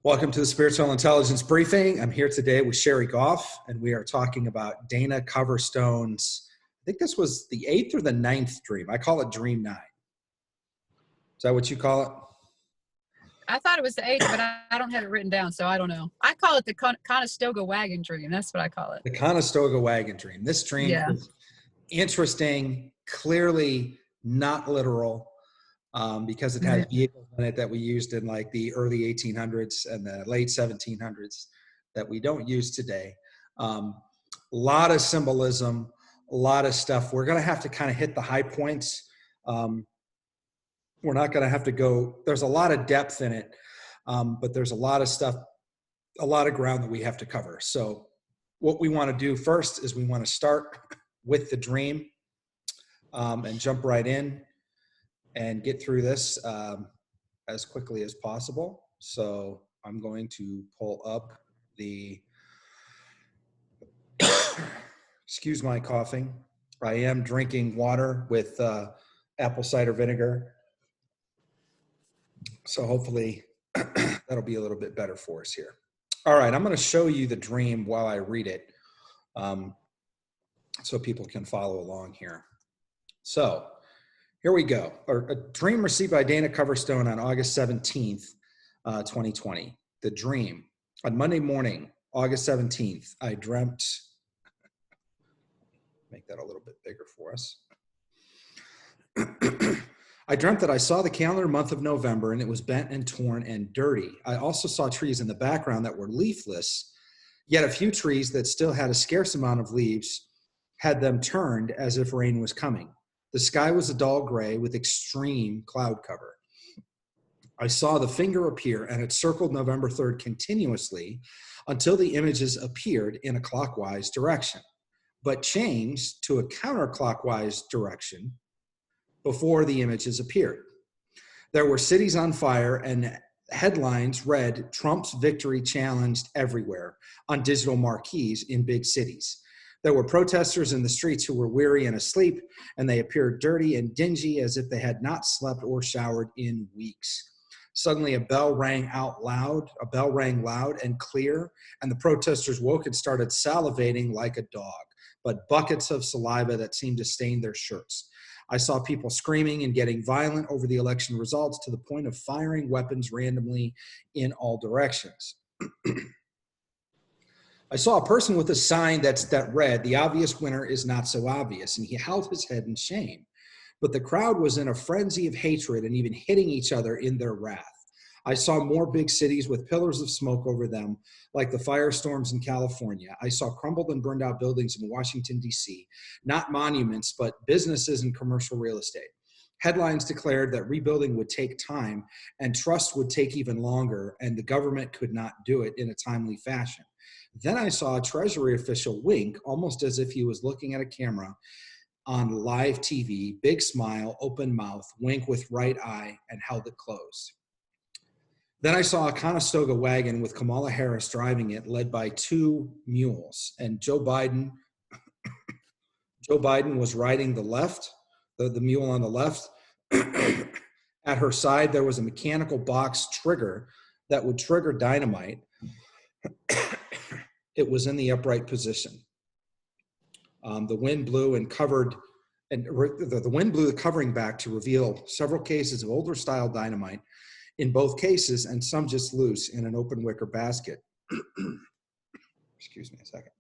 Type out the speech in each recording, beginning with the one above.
Welcome to the Spiritual Intelligence Briefing. I'm here today with Cherie Goff, and we are talking about Dana Coverstone's, I think this was the 8th or the 9th dream. I call it Dream 9. Is that what you call it? I thought it was the 8th, but I don't have it written down, so I don't know. I call it the Conestoga Wagon dream. That's what I call it. The Conestoga Wagon dream. This dream is interesting, clearly not literal, because it has vehicles in it that we used in like the early 1800s and the late 1700s that we don't use today. A lot of symbolism, a lot of stuff. We're going to have to kind of hit the high points. We're not going to have to go, there's a lot of depth in it, but there's a lot of stuff, a lot of ground that we have to cover. So what we want to do first is we want to start with the dream and jump right in and get through this as quickly as possible. So I'm going to pull up the, excuse my coughing. I am drinking water with apple cider vinegar. So hopefully that'll be a little bit better for us here. All right, I'm going to show you the dream while I read it so people can follow along here. So here we go. A dream received by Dana Coverstone on August 17th, 2020. The dream. On Monday morning, August 17th, I dreamt, make that a little bit bigger for us. I dreamt that I saw the calendar month of November and it was bent and torn and dirty. I also saw trees in the background that were leafless, yet a few trees that still had a scarce amount of leaves had them turned as if rain was coming. The sky was a dull gray with extreme cloud cover. I saw the finger appear and it circled November 3rd continuously until the images appeared in a clockwise direction, but changed to a counterclockwise direction before the images appeared. There were cities on fire and headlines read, "Trump's victory challenged everywhere," on digital marquees in big cities. There were protesters in the streets who were weary and asleep, and they appeared dirty and dingy as if they had not slept or showered in weeks. Suddenly a bell rang loud and clear, and the protesters woke and started salivating like a dog, but buckets of saliva that seemed to stain their shirts. I saw people screaming and getting violent over the election results to the point of firing weapons randomly in all directions. I saw a person with a sign that read, "The obvious winner is not so obvious," and he held his head in shame. But the crowd was in a frenzy of hatred and even hitting each other in their wrath. I saw more big cities with pillars of smoke over them, like the firestorms in California. I saw crumbled and burned out buildings in Washington, D.C., not monuments, but businesses and commercial real estate. Headlines declared that rebuilding would take time and trust would take even longer, and the government could not do it in a timely fashion. Then I saw a Treasury official wink, almost as if he was looking at a camera on live TV, big smile, open mouth, wink with right eye, and held it closed. Then I saw a Conestoga wagon with Kamala Harris driving it, led by 2 mules, and Joe Biden was riding the left, the mule on the left. At her side, there was a mechanical box trigger that would trigger dynamite. It was in the upright position. The wind blew and covered, and the wind blew the covering back to reveal several cases of older style dynamite in both cases, and some just loose in an open wicker basket. Excuse me a second.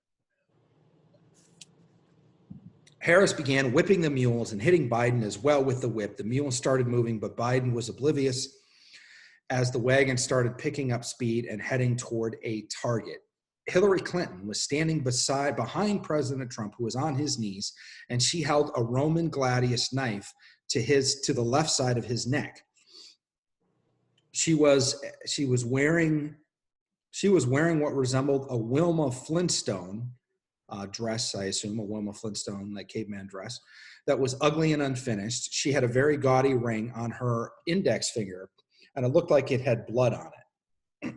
Harris began whipping the mules and hitting Biden as well with the whip. The mules started moving, but Biden was oblivious as the wagon started picking up speed and heading toward a target. Hillary Clinton was standing behind President Trump, who was on his knees, and she held a Roman gladius knife to the left side of his neck. She was wearing what resembled a Wilma Flintstone dress, I assume, a Wilma Flintstone, like caveman dress, that was ugly and unfinished. She had a very gaudy ring on her index finger, and it looked like it had blood on it.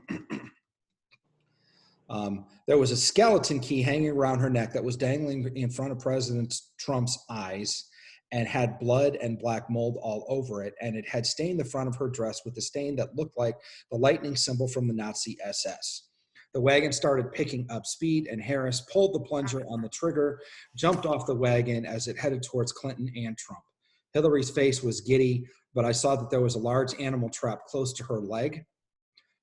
There was a skeleton key hanging around her neck that was dangling in front of President Trump's eyes, and had blood and black mold all over it, and it had stained the front of her dress with a stain that looked like the lightning symbol from the Nazi SS. The wagon started picking up speed, and Harris pulled the plunger on the trigger, jumped off the wagon as it headed towards Clinton and Trump. Hillary's face was giddy, but I saw that there was a large animal trap close to her leg.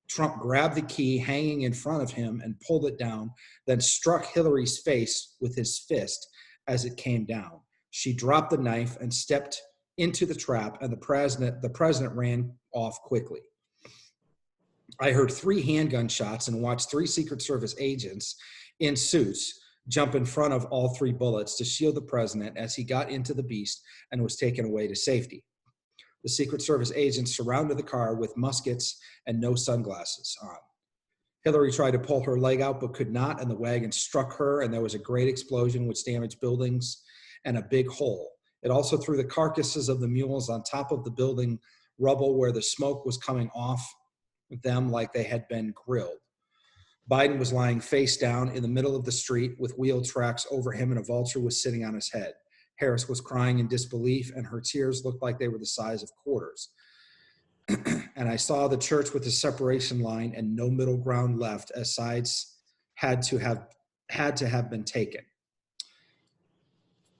Trump grabbed the key hanging in front of him and pulled it down, then struck Hillary's face with his fist as it came down. She dropped the knife and stepped into the trap, and the president ran off quickly. I heard 3 handgun shots and watched 3 Secret Service agents in suits jump in front of all 3 bullets to shield the president as he got into the beast and was taken away to safety. The Secret Service agents surrounded the car with muskets and no sunglasses on. Hillary tried to pull her leg out but could not, and the wagon struck her, and there was a great explosion which damaged buildings and a big hole. It also threw the carcasses of the mules on top of the building rubble where the smoke was coming off them like they had been grilled. Biden was lying face down in the middle of the street with wheel tracks over him, and a vulture was sitting on his head. Harris was crying in disbelief, and her tears looked like they were the size of quarters. And I saw the church with the separation line and no middle ground left, as sides had to have been taken.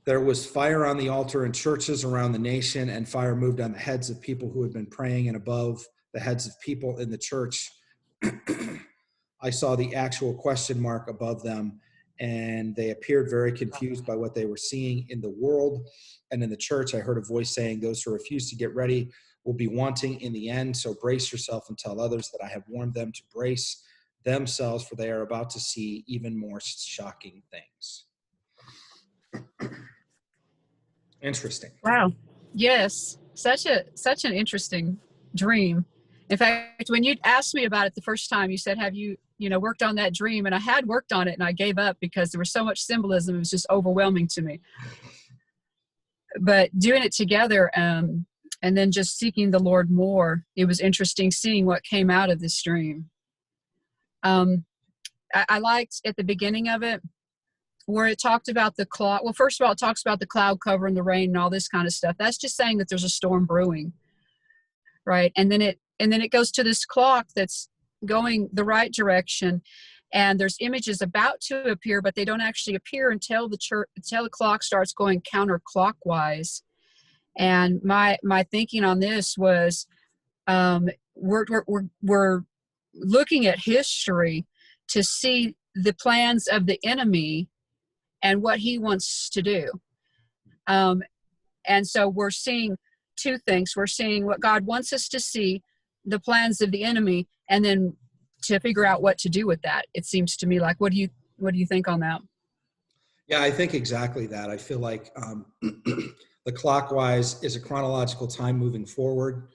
There was fire on the altar in churches around the nation, and fire moved on the heads of people who had been praying, and above the heads of people in the church. I saw the actual question mark above them, and they appeared very confused by what they were seeing in the world and in the church. I heard a voice saying, "Those who refuse to get ready will be wanting in the end, so brace yourself and tell others that I have warned them to brace themselves, for they are about to see even more shocking things." Interesting. Wow. Yes. Such an interesting dream. In fact, when you asked me about it the first time, you said, have you worked on that dream? And I had worked on it, and I gave up because there was so much symbolism. It was just overwhelming to me. But doing it together, and then just seeking the Lord more, it was interesting seeing what came out of this dream. I liked at the beginning of it where it talked about the cloud. Well, first of all, it talks about the cloud cover and the rain and all this kind of stuff. That's just saying that there's a storm brewing, right? And then it goes to this clock that's going the right direction, and there's images about to appear, but they don't actually appear until the clock starts going counterclockwise. And my thinking on this was, we're looking at history to see the plans of the enemy and what he wants to do. And so we're seeing 2 things. We're seeing what God wants us to see, the plans of the enemy, and then to figure out what to do with that. It seems to me like, what do you think on that? Yeah, I think exactly that. I feel like the clockwise is a chronological time moving forward.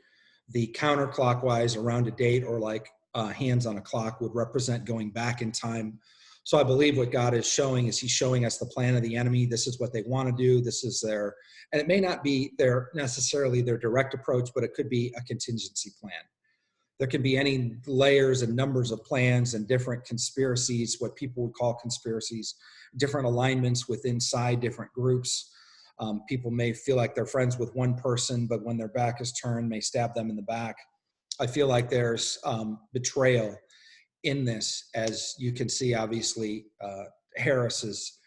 The counterclockwise around a date, or like hands on a clock, would represent going back in time. So I believe what God is showing is he's showing us the plan of the enemy. This is what they want to do. This is and it may not be necessarily their direct approach, but it could be a contingency plan. There can be any layers and numbers of plans and different conspiracies, what people would call conspiracies, different alignments inside different groups. People may feel like they're friends with one person, but when their back is turned, may stab them in the back. I feel like there's betrayal in this, as you can see. Obviously, Harris is,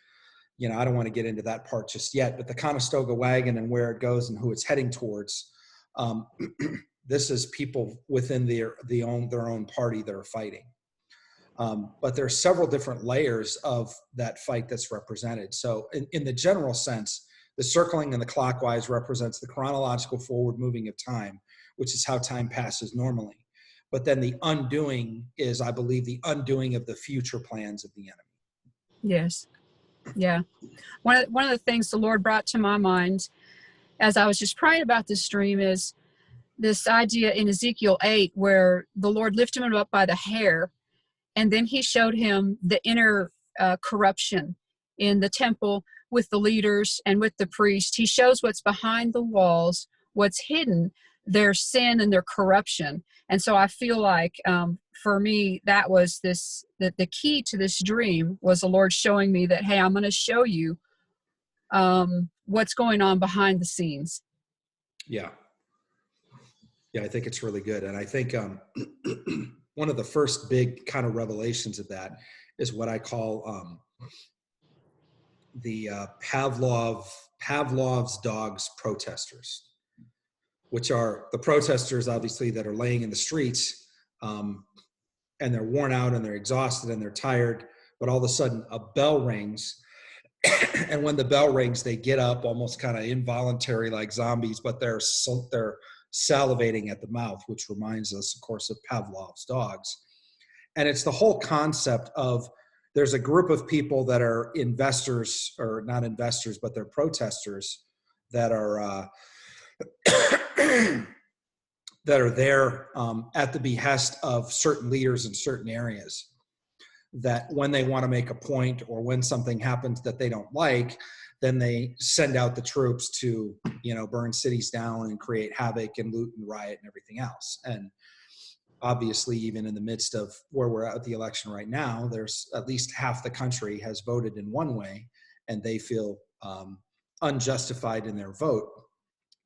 I don't want to get into that part just yet, but the Conestoga Wagon and where it goes and who it's heading towards, this is people within their own party that are fighting. But there's several different layers of that fight that's represented. So in the general sense, the circling and the clockwise represents the chronological forward moving of time, which is how time passes normally. But then the undoing is, I believe, the undoing of the future plans of the enemy. Yes. Yeah. One of the things the Lord brought to my mind as I was just praying about this dream is this idea in Ezekiel 8 where the Lord lifted him up by the hair, and then he showed him the inner corruption in the temple with the leaders and with the priest. He shows what's behind the walls, what's hidden, their sin and their corruption. And so I feel like for me, that was the key to this dream was the Lord showing me that, hey, I'm going to show you what's going on behind the scenes. Yeah. Yeah, I think it's really good. And I think one of the first big kind of revelations of that is what I call the Pavlov's dogs protesters, which are the protesters, obviously, that are laying in the streets, and they're worn out and they're exhausted and they're tired, but all of a sudden a bell rings. And when the bell rings, they get up almost kind of involuntary like zombies, but they're salivating at the mouth, which reminds us, of course, of Pavlov's dogs. And it's the whole concept of there's a group of people that are investors, or not investors, but they're protesters that are that are there at the behest of certain leaders in certain areas, that when they want to make a point or when something happens that they don't like, then they send out the troops to, burn cities down and create havoc and loot and riot and everything else. And obviously, even in the midst of where we're at the election right now, there's at least half the country has voted in one way and they feel unjustified in their vote.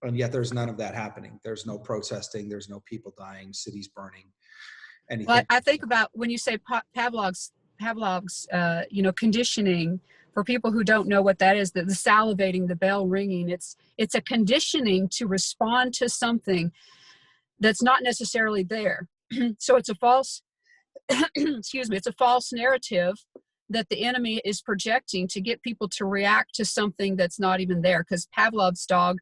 And yet there's none of that happening. There's no protesting. There's no people dying, cities burning, anything. Well, I think about when you say Pavlov's conditioning, for people who don't know what that is, the salivating, the bell ringing, it's a conditioning to respond to something that's not necessarily there. So it's a false, it's a false narrative that the enemy is projecting to get people to react to something that's not even there. Because Pavlov's dog,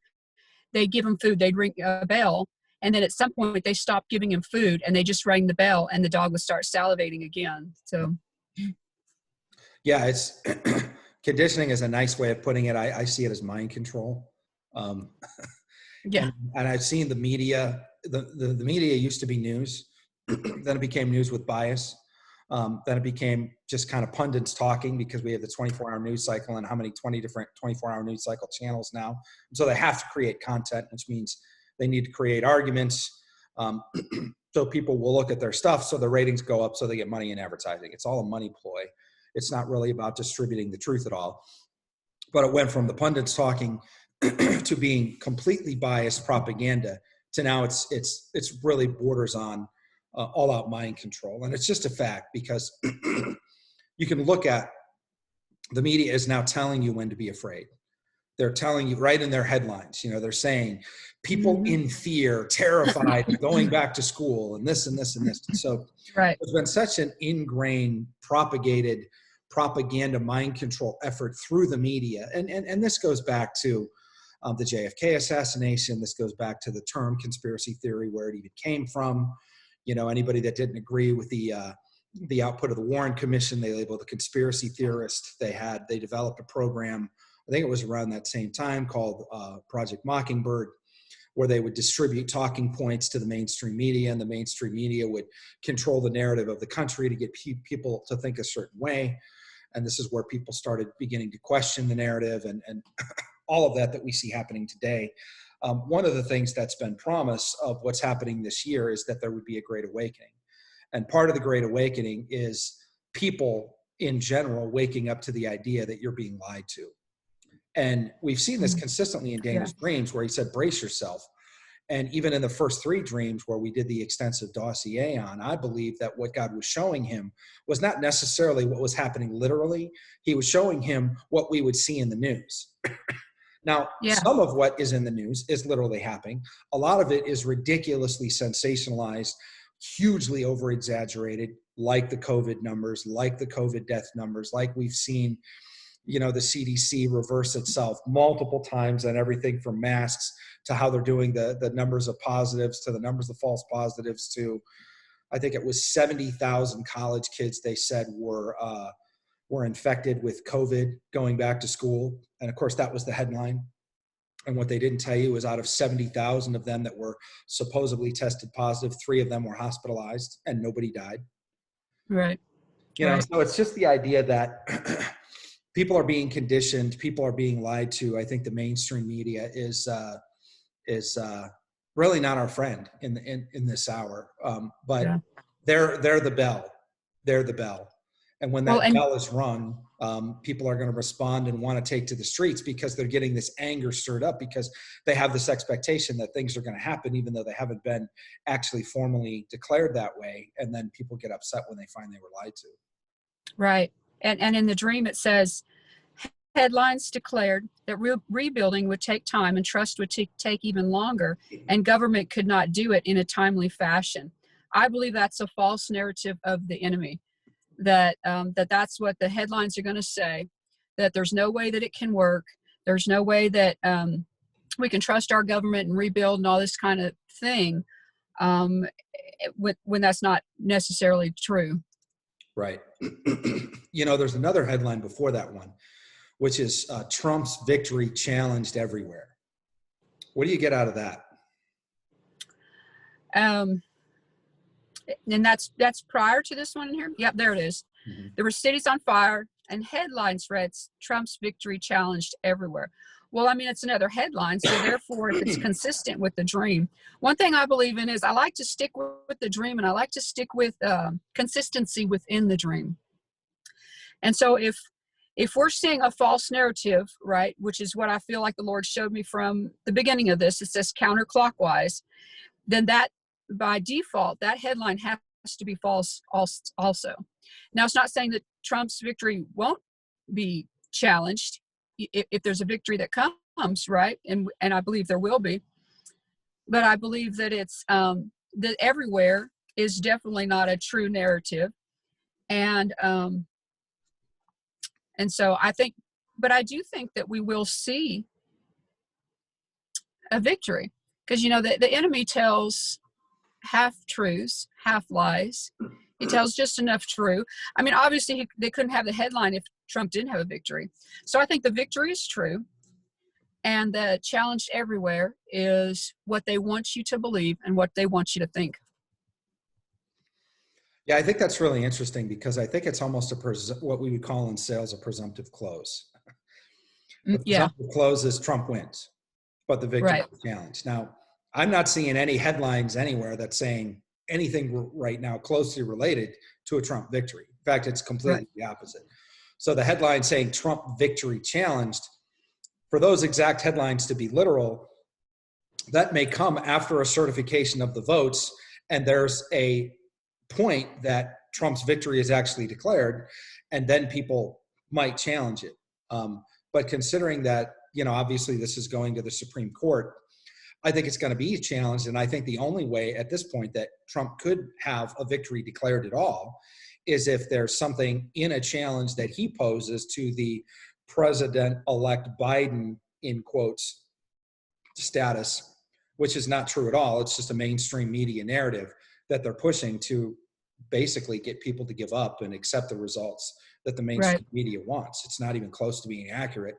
they give him food, they'd ring a bell, and then at some point they stopped giving him food and they just rang the bell and the dog would start salivating again. So yeah, it's conditioning is a nice way of putting it. I see it as mind control. Yeah. And I've seen the media, the media used to be news. Then it became news with bias. Then it became just kind of pundits talking, because we have the 24-hour news cycle and how many 20 different 24-hour news cycle channels now. And so they have to create content, which means they need to create arguments. So people will look at their stuff, so the ratings go up, so they get money in advertising. It's all a money ploy. It's not really about distributing the truth at all. But it went from the pundits talking to being completely biased propaganda to now it's really borders on all-out mind control. And it's just a fact, because you can look at the media is now telling you when to be afraid. They're telling you right in their headlines, they're saying people in fear, terrified, going back to school, and this and this and this. And so right. There's been such an ingrained, propagated propaganda mind control effort through the media. And this goes back to the JFK assassination. This goes back to the term conspiracy theory, where it even came from. Anybody that didn't agree with the output of the Warren Commission, they labeled a conspiracy theorist. They developed a program, I think it was around that same time, called Project Mockingbird, where they would distribute talking points to the mainstream media, and the mainstream media would control the narrative of the country to get people to think a certain way. And this is where people started beginning to question the narrative and all of that we see happening today. One of the things that's been promised of what's happening this year is that there would be a great awakening. And part of the great awakening is people in general waking up to the idea that you're being lied to. And we've seen this consistently in Dana's dreams, where he said, brace yourself. And even in the first 3 dreams where we did the extensive dossier on, I believe that what God was showing him was not necessarily what was happening literally. He was showing him what we would see in the news. Now, some of what is in the news is literally happening. A lot of it is ridiculously sensationalized, hugely over-exaggerated, like the COVID numbers, like the COVID death numbers, like we've seen, the CDC reverse itself multiple times on everything from masks to how they're doing the numbers of positives to the numbers of false positives to, I think it was 70,000 college kids they said were infected with COVID going back to school. And of course, that was the headline. And what they didn't tell you was out of 70,000 of them that were supposedly tested positive, 3 of them were hospitalized and nobody died. Right. So it's just the idea that people are being conditioned, people are being lied to. I think the mainstream media is really not our friend in this hour. But they're the bell. They're the bell. And when Well, that and bell is rung, people are going to respond and want to take to the streets because they're getting this anger stirred up because they have this expectation that things are going to happen, even though they haven't been actually formally declared that way. And then people get upset when they find they were lied to. right. And in the dream, it says, headlines declared that rebuilding would take time and trust would take even longer, and government could not do it in a timely fashion. I believe that's a false narrative of the enemy, that's what the headlines are going to say, that there's no way that it can work. There's no way that we can trust our government and rebuild and all this kind of thing, when that's not necessarily true. Right. There's another headline before that one, which is Trump's victory challenged everywhere. What do you get out of that? And that's prior to this one here. Yep, there it is. Mm-hmm. There were cities on fire, and headlines read, Trump's victory challenged everywhere. Well, I mean, it's another headline, so therefore, if it's consistent with the dream. One thing I believe in is I like to stick with the dream, and I like to stick with consistency within the dream. And so if we're seeing a false narrative, right, which is what I feel like the Lord showed me from the beginning of this, it says counterclockwise, then that, by default, that headline has to be false also. Now, it's not saying that Trump's victory won't be challenged if there's a victory that comes, right? And I believe there will be. But I believe that it's that everywhere is definitely not a true narrative. And so I think, but I do think that we will see a victory, because, the enemy tells half truths, half lies. He tells just enough true. I mean, obviously they couldn't have the headline if Trump didn't have a victory. So I think the victory is true. And the challenge everywhere is what they want you to believe and what they want you to think. Yeah, I think that's really interesting, because I think it's almost what we would call in sales a presumptive close. The presumptive close is Trump wins, but the victory is challenged. Now, I'm not seeing any headlines anywhere that's saying anything right now closely related to a Trump victory. In fact, it's completely the opposite. So the headline saying Trump victory challenged, for those exact headlines to be literal, that may come after a certification of the votes, and there's a point that Trump's victory is actually declared, and then people might challenge it. But considering that, obviously this is going to the Supreme Court, I think it's going to be challenged. And I think the only way at this point that Trump could have a victory declared at all is if there's something in a challenge that he poses to the President-elect Biden, in quotes, status, which is not true at all. It's just a mainstream media narrative that they're pushing to basically get people to give up and accept the results that the mainstream media wants. It's not even close to being accurate.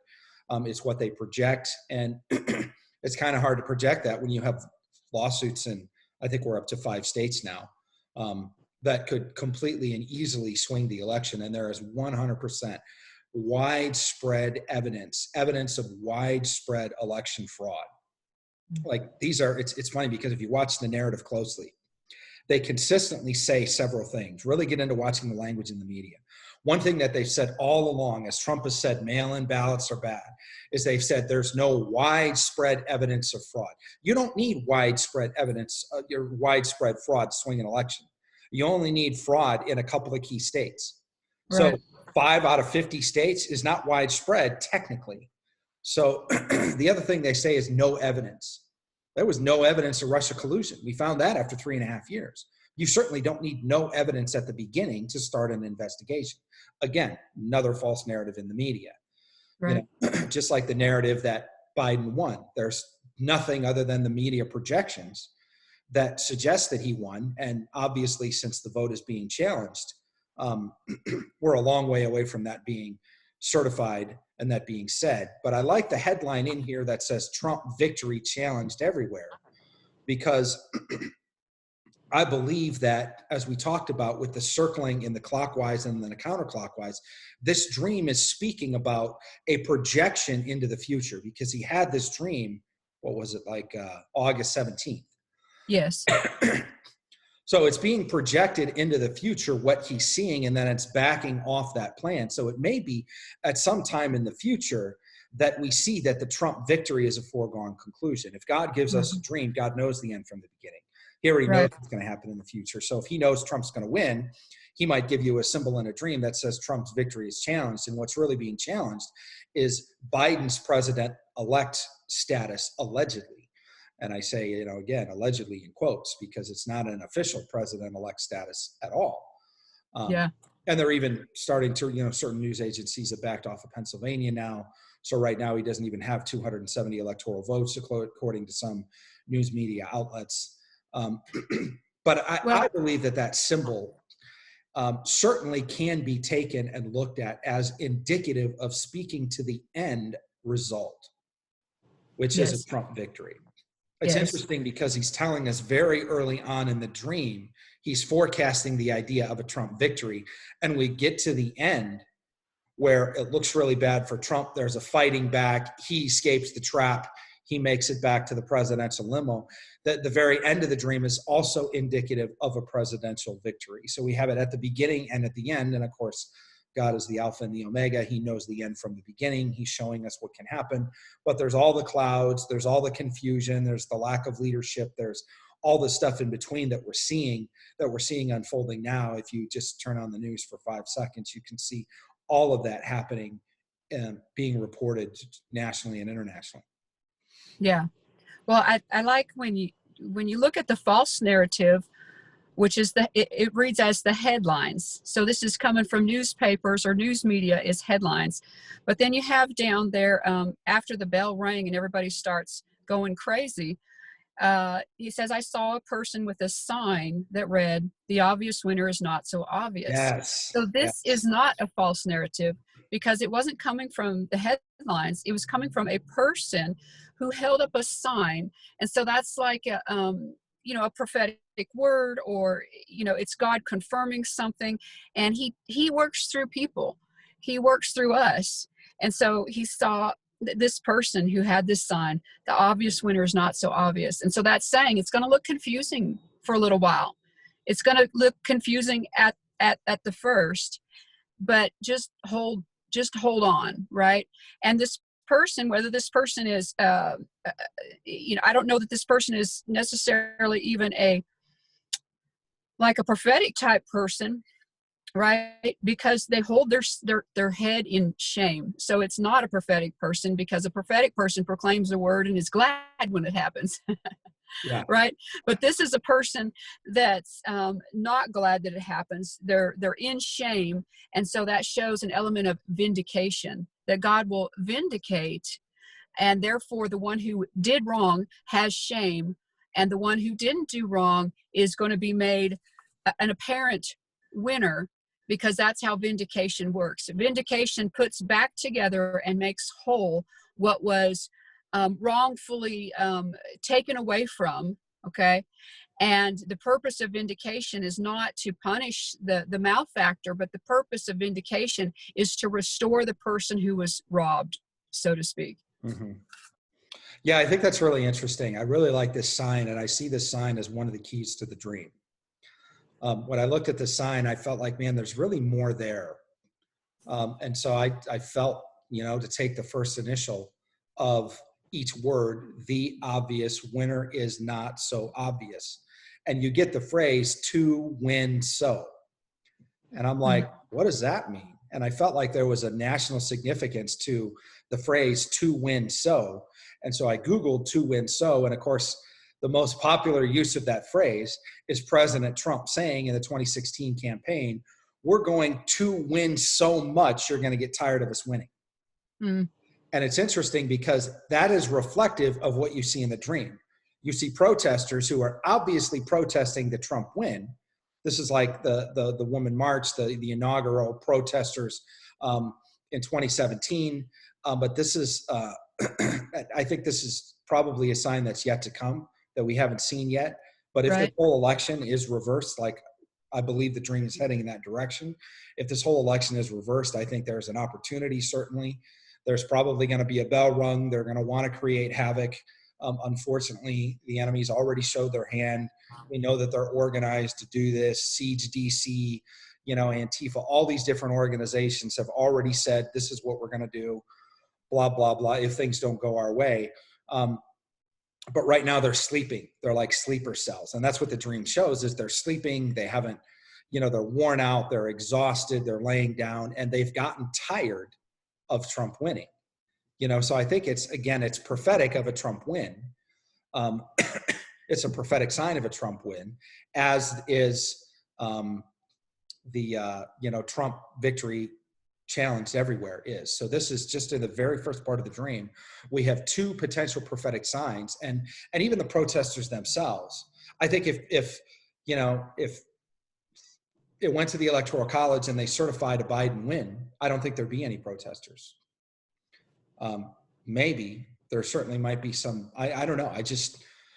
It's what they project. And it's kind of hard to project that when you have lawsuits in, I think we're up to 5 states now, that could completely and easily swing the election. And there is 100% widespread evidence of widespread election fraud. Like it's funny, because if you watch the narrative closely, they consistently say several things, really get into watching the language in the media. One thing that they've said all along, as Trump has said, mail-in ballots are bad, is they've said there's no widespread evidence of fraud. You don't need widespread evidence, widespread fraud to swing an election. You only need fraud in a couple of key states. So 5 out of 50 states is not widespread technically. So the other thing they say is no evidence. There was no evidence of Russia collusion. We found that after 3.5 years. You certainly don't need no evidence at the beginning to start an investigation. Again, another false narrative in the media. Just like the narrative that Biden won. There's nothing other than the media projections that suggest that he won. And obviously, since the vote is being challenged, we're a long way away from that being certified and that being said. But I like the headline in here that says Trump victory challenged everywhere, because I believe that, as we talked about with the circling in the clockwise and then the counterclockwise, this dream is speaking about a projection into the future, because he had this dream, what was it, like August 17th? Yes. So it's being projected into the future, what he's seeing, and then it's backing off that plan. So it may be at some time in the future that we see that the Trump victory is a foregone conclusion. If God gives us a dream, God knows the end from the beginning. He already knows what's going to happen in the future. So if he knows Trump's going to win, he might give you a symbol in a dream that says Trump's victory is challenged. And what's really being challenged is Biden's president-elect status, allegedly. And I say, again, allegedly in quotes, because it's not an official president-elect status at all. And they're even starting to, certain news agencies have backed off of Pennsylvania now. So right now he doesn't even have 270 electoral votes, according to some news media outlets. But I believe that symbol certainly can be taken and looked at as indicative of speaking to the end result, which is a Trump victory. It's interesting because he's telling us very early on in the dream, he's forecasting the idea of a Trump victory. And we get to the end where it looks really bad for Trump. There's a fighting back. He escapes the trap. He makes it back to the presidential limo. The very end of the dream is also indicative of a presidential victory. So we have it at the beginning and at the end. And of course, God is the Alpha and the Omega. He knows the end from the beginning. He's showing us what can happen. But there's all the clouds. There's all the confusion. There's the lack of leadership. There's all the stuff in between that we're seeing unfolding now. If you just turn on the news for 5 seconds, you can see all of that happening and being reported nationally and internationally. Yeah. Well, I like when you look at the false narrative, which is it reads as the headlines. So this is coming from newspapers or news media is headlines. But then you have down there, after the bell rang and everybody starts going crazy, he says, I saw a person with a sign that read, the obvious winner is not so obvious. Yes. So this is not a false narrative because it wasn't coming from the headlines. It was coming from a person who held up a sign. And so that's like a prophetic word, or, it's God confirming something. And he works through people. He works through us. And so he saw this person who had this sign, the obvious winner is not so obvious. And so that's saying it's going to look confusing for a little while. It's going to look confusing at the first, but just hold on. Right. And this person, whether this person is, I don't know that this person is necessarily even a prophetic type person, right? Because they hold their head in shame. So it's not a prophetic person, because a prophetic person proclaims the word and is glad when it happens. Yeah. Right. But this is a person that's not glad that it happens. They're in shame. And so that shows an element of vindication, that God will vindicate. And therefore, the one who did wrong has shame. And the one who didn't do wrong is going to be made an apparent winner, because that's how vindication works. Vindication puts back together and makes whole what was wrongfully taken away from, okay? And the purpose of vindication is not to punish the malefactor, but the purpose of vindication is to restore the person who was robbed, so to speak. Mm-hmm. Yeah, I think that's really interesting. I really like this sign, and I see this sign as one of the keys to the dream. When I looked at the sign, I felt like, man, there's really more there. And so I felt, to take the first initial of each word, the obvious winner is not so obvious. And you get the phrase to win so. And I'm like, what does that mean? And I felt like there was a national significance to the phrase to win so. And so I Googled to win so. And of course, the most popular use of that phrase is President Trump saying in the 2016 campaign, we're going to win so much, you're going to get tired of us winning. Mm. And it's interesting because that is reflective of what you see in the dream. You see protesters who are obviously protesting the Trump win. This is like the Woman March, the inaugural protesters in 2017. But this is, I think this is probably a sign that's yet to come, that we haven't seen yet. But if the whole election is reversed, like I believe the dream is heading in that direction, if this whole election is reversed, I think there's an opportunity, certainly. There's probably going to be a bell rung. They're going to want to create havoc. Unfortunately, the enemy's already showed their hand. We know that they're organized to do this. Siege DC, Antifa, all these different organizations have already said, this is what we're going to do, blah, blah, blah, if things don't go our way. But right now they're sleeping. They're like sleeper cells. And that's what the dream shows, is they're sleeping. They haven't, they're worn out. They're exhausted. They're laying down, and they've gotten tired of Trump winning. So I think it's prophetic of a Trump win. It's a prophetic sign of a Trump win, as is the Trump victory challenged everywhere is. So this is just in the very first part of the dream. We have two potential prophetic signs, and even the protesters themselves. I think if it went to the Electoral College and they certified a Biden win, I don't think there'd be any protesters. Maybe there certainly might be some. I don't know.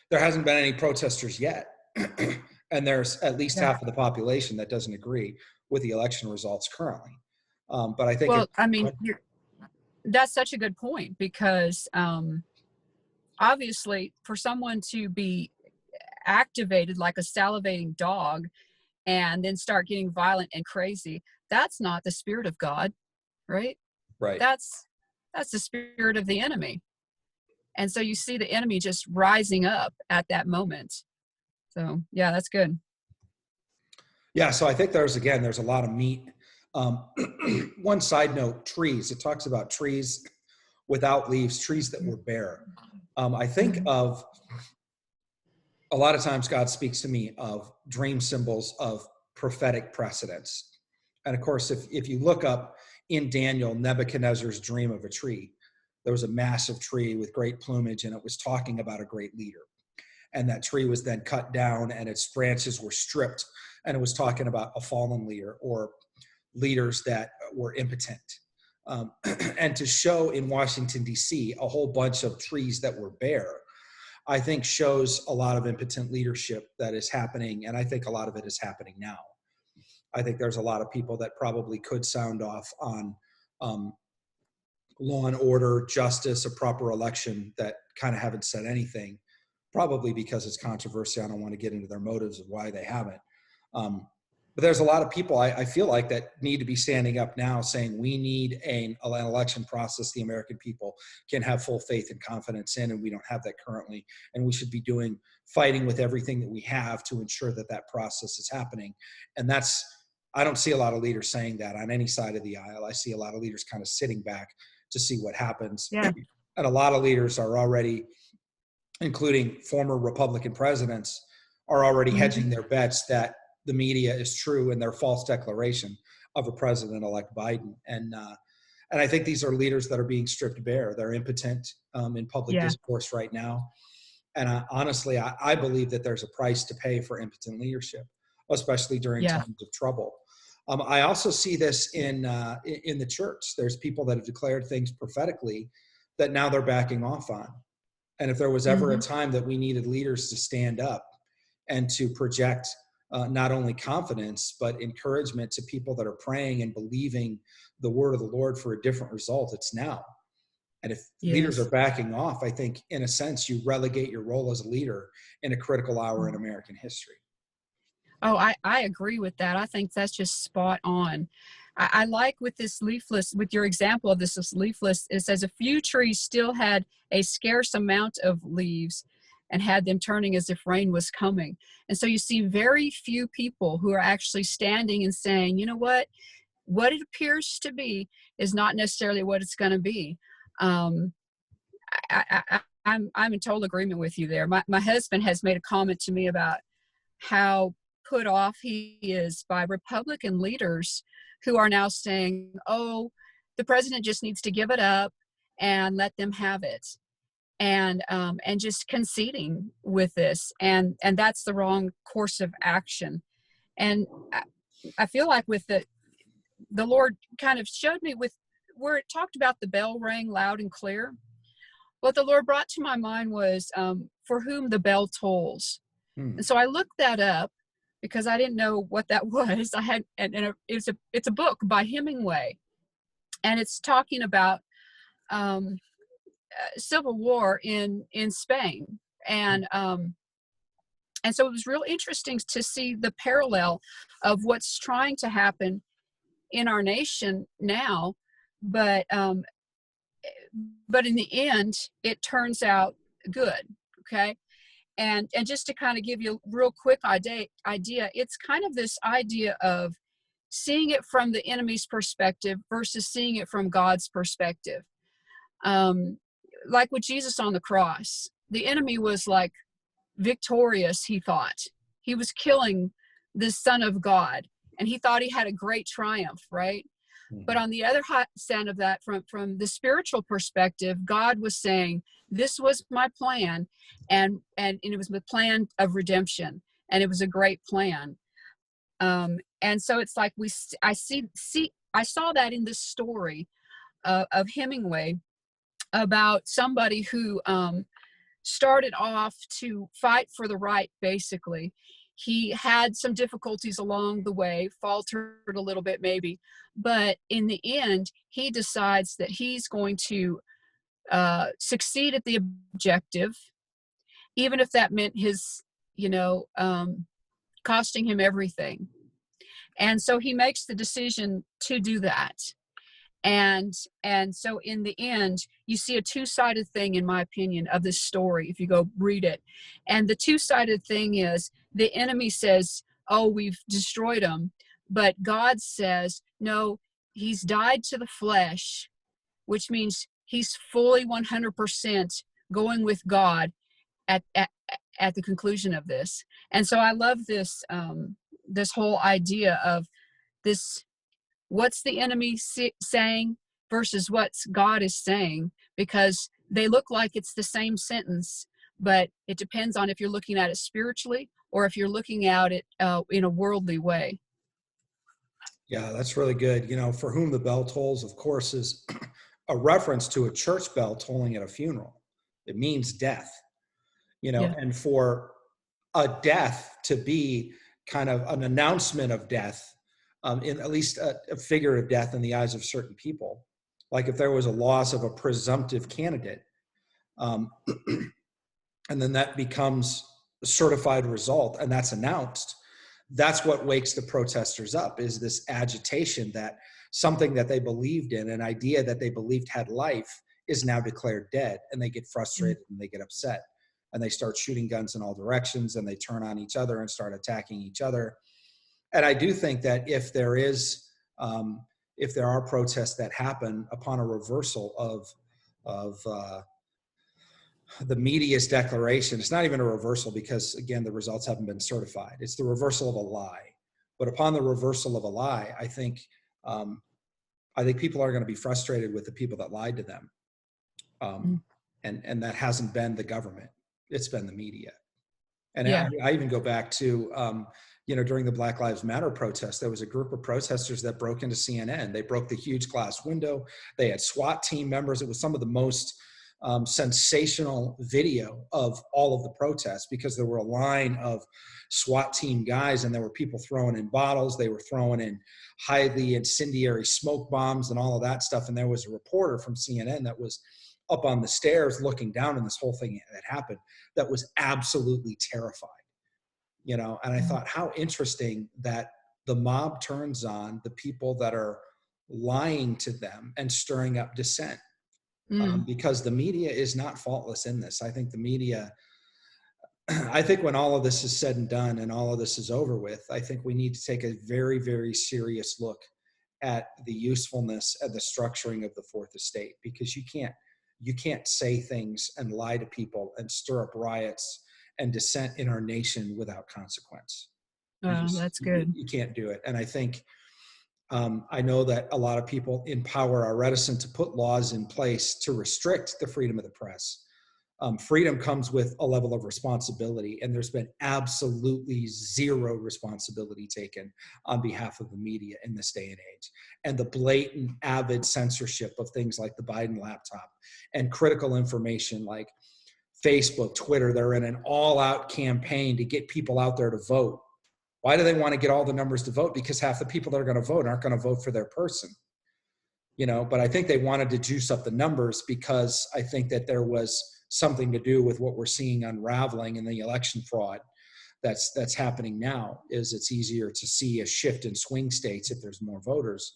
There hasn't been any protesters yet. And there's at least half of the population that doesn't agree with the election results currently. But I think, that's such a good point, because obviously for someone to be activated like a salivating dog and then start getting violent and crazy, that's not the spirit of God, right? Right. That's the spirit of the enemy. And so you see the enemy just rising up at that moment. So yeah, that's good. Yeah. So I think there's a lot of meat. One side note, trees. It talks about trees without leaves, trees that were bare. I think of, a lot of times God speaks to me of dream symbols of prophetic precedents. And of course, if you look up in Daniel, Nebuchadnezzar's dream of a tree, there was a massive tree with great plumage, and it was talking about a great leader. And that tree was then cut down and its branches were stripped, and it was talking about a fallen leader or leaders that were impotent. And to show in Washington, D.C., a whole bunch of trees that were bare, I think shows a lot of impotent leadership that is happening. And I think a lot of it is happening now. I think there's a lot of people that probably could sound off on law and order, justice, a proper election, that kind of haven't said anything, probably because it's controversial. I don't want to get into their motives of why they haven't. But there's a lot of people I feel like that need to be standing up now saying we need an election process the American people can have full faith and confidence in, and we don't have that currently. And we should be fighting with everything that we have to ensure that that process is happening. And I don't see a lot of leaders saying that on any side of the aisle. I see a lot of leaders kind of sitting back to see what happens. Yeah. And a lot of leaders are already, including former Republican presidents, are already hedging their bets that the media is true in their false declaration of a president-elect Biden. And I think these are leaders that are being stripped bare. They're impotent in public discourse right now. And honestly, I believe that there's a price to pay for impotent leadership, especially during times of trouble. I also see this in the church. There's people that have declared things prophetically that now they're backing off on. And if there was ever a time that we needed leaders to stand up and to project not only confidence, but encouragement to people that are praying and believing the word of the Lord for a different result, it's now. And if leaders are backing off, I think in a sense, you relegate your role as a leader in a critical hour in American history. Oh, I agree with that. I think that's just spot on. I like with this leafless, with your example of this leafless, it says a few trees still had a scarce amount of leaves and had them turning as if rain was coming. And so you see very few people who are actually standing and saying, you know what it appears to be is not necessarily what it's going to be. I'm in total agreement with you there. My husband has made a comment to me about how put off he is by Republican leaders who are now saying, oh, the president just needs to give it up and let them have it. And just conceding with this. And that's the wrong course of action. And I feel like with the Lord kind of showed me with where it talked about the bell rang loud and clear. What the Lord brought to my mind was for whom the bell tolls. And so I looked that up because I didn't know what that was. It's a book by Hemingway, and it's talking about civil war in Spain, and so it was real interesting to see the parallel of what's trying to happen in our nation now, but in the end, it turns out good. Okay. And just to kind of give you a real quick idea, it's kind of this idea of seeing it from the enemy's perspective versus seeing it from God's perspective. Like with Jesus on the cross, the enemy was like victorious, he thought. He was killing the Son of God, and he thought he had a great triumph, right? But on the other side of that, from the spiritual perspective, God was saying, this was my plan, and it was the plan of redemption, and it was a great plan. And so it's like I saw that in this story of Hemingway about somebody who started off to fight for the right, basically. He had some difficulties along the way, faltered a little bit maybe, but in the end, he decides that he's going to succeed at the objective, even if that meant his, costing him everything. And so he makes the decision to do that. And so in the end, you see a two-sided thing, in my opinion, of this story, if you go read it. And the two-sided thing is the enemy says, oh, we've destroyed him. But God says, no, he's died to the flesh, which means he's fully 100% going with God at the conclusion of this. And so I love this, this whole idea of this, what's the enemy saying versus what God is saying, because they look like it's the same sentence, but it depends on if you're looking at it spiritually or if you're looking at it in a worldly way. Yeah, that's really good. For whom the bell tolls, of course, is a reference to a church bell tolling at a funeral. It means death, Yeah. And for a death to be kind of an announcement of death, in at least a figure of death in the eyes of certain people, like if there was a loss of a presumptive candidate, and then that becomes a certified result and that's announced, that's what wakes the protesters up, is this agitation that something that they believed in, an idea that they believed had life, is now declared dead, and they get frustrated and they get upset and they start shooting guns in all directions and they turn on each other and start attacking each other. And I do think that if there are protests that happen upon a reversal of the media's declaration, it's not even a reversal because, again, the results haven't been certified. It's the reversal of a lie. But upon the reversal of a lie, I think people are going to be frustrated with the people that lied to them. And that hasn't been the government. It's been the media. And yeah. I even go back to, during the Black Lives Matter protest, there was a group of protesters that broke into CNN. They broke the huge glass window. They had SWAT team members. It was some of the most sensational video of all of the protests, because there were a line of SWAT team guys and there were people throwing in bottles. They were throwing in highly incendiary smoke bombs and all of that stuff. And there was a reporter from CNN that was up on the stairs looking down on this whole thing that happened, that was absolutely terrified, and I thought, how interesting that the mob turns on the people that are lying to them and stirring up dissent, because the media is not faultless in this. I think the media, I think when all of this is said and done and all of this is over with, I think we need to take a very, very serious look at the usefulness and the structuring of the Fourth Estate, because you can't say things and lie to people and stir up riots and dissent in our nation without consequence. That's good. You can't do it. And I think, I know that a lot of people in power are reticent to put laws in place to restrict the freedom of the press. Freedom comes with a level of responsibility, and there's been absolutely zero responsibility taken on behalf of the media in this day and age. And the blatant, avid censorship of things like the Biden laptop and critical information like Facebook, Twitter, they're in an all-out campaign to get people out there to vote. Why do they want to get all the numbers to vote? Because half the people that are going to vote aren't going to vote for their person. but I think they wanted to juice up the numbers because I think that there was something to do with what we're seeing unraveling in the election fraud that's happening now. Is it's easier to see a shift in swing states if there's more voters,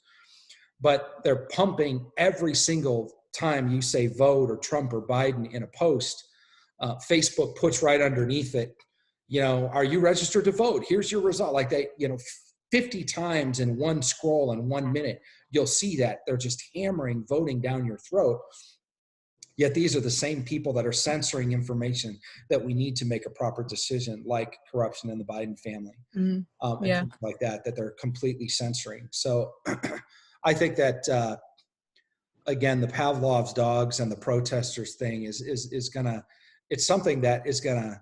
but they're pumping every single time you say vote or Trump or Biden in a post. Facebook puts right underneath it, are you registered to vote? Here's your result. Like 50 times in one scroll in 1 minute, you'll see that they're just hammering voting down your throat. Yet these are the same people that are censoring information that we need to make a proper decision, like corruption in the Biden family, and things like that they're completely censoring. So I think that, again, the Pavlov's dogs and the protesters thing is gonna, it's something that is gonna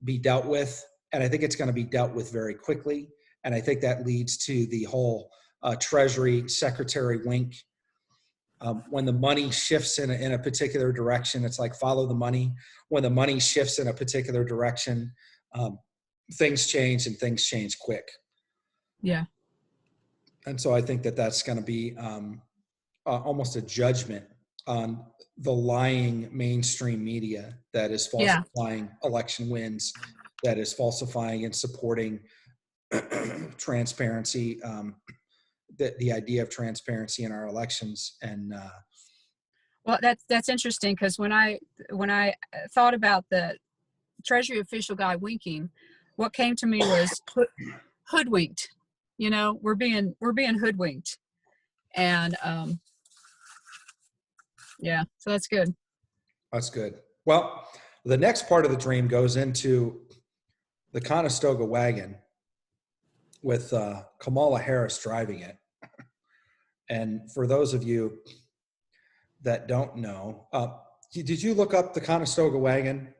be dealt with. And I think it's gonna be dealt with very quickly. And I think that leads to the whole Treasury Secretary wink. When the money shifts in a particular direction, it's like follow the money. When the money shifts in a particular direction, things change, and things change quick. Yeah. And so I think that that's going to be almost a judgment on the lying mainstream media that is falsifying election wins, that is falsifying and supporting transparency, the idea of transparency in our elections. And well, that's interesting, because when I thought about the Treasury official guy winking, what came to me was hoodwinked. We're being hoodwinked, and so that's good. That's good. Well, the next part of the dream goes into the Conestoga Wagon with Kamala Harris driving it. And for those of you that don't know, did you look up the Conestoga Wagon?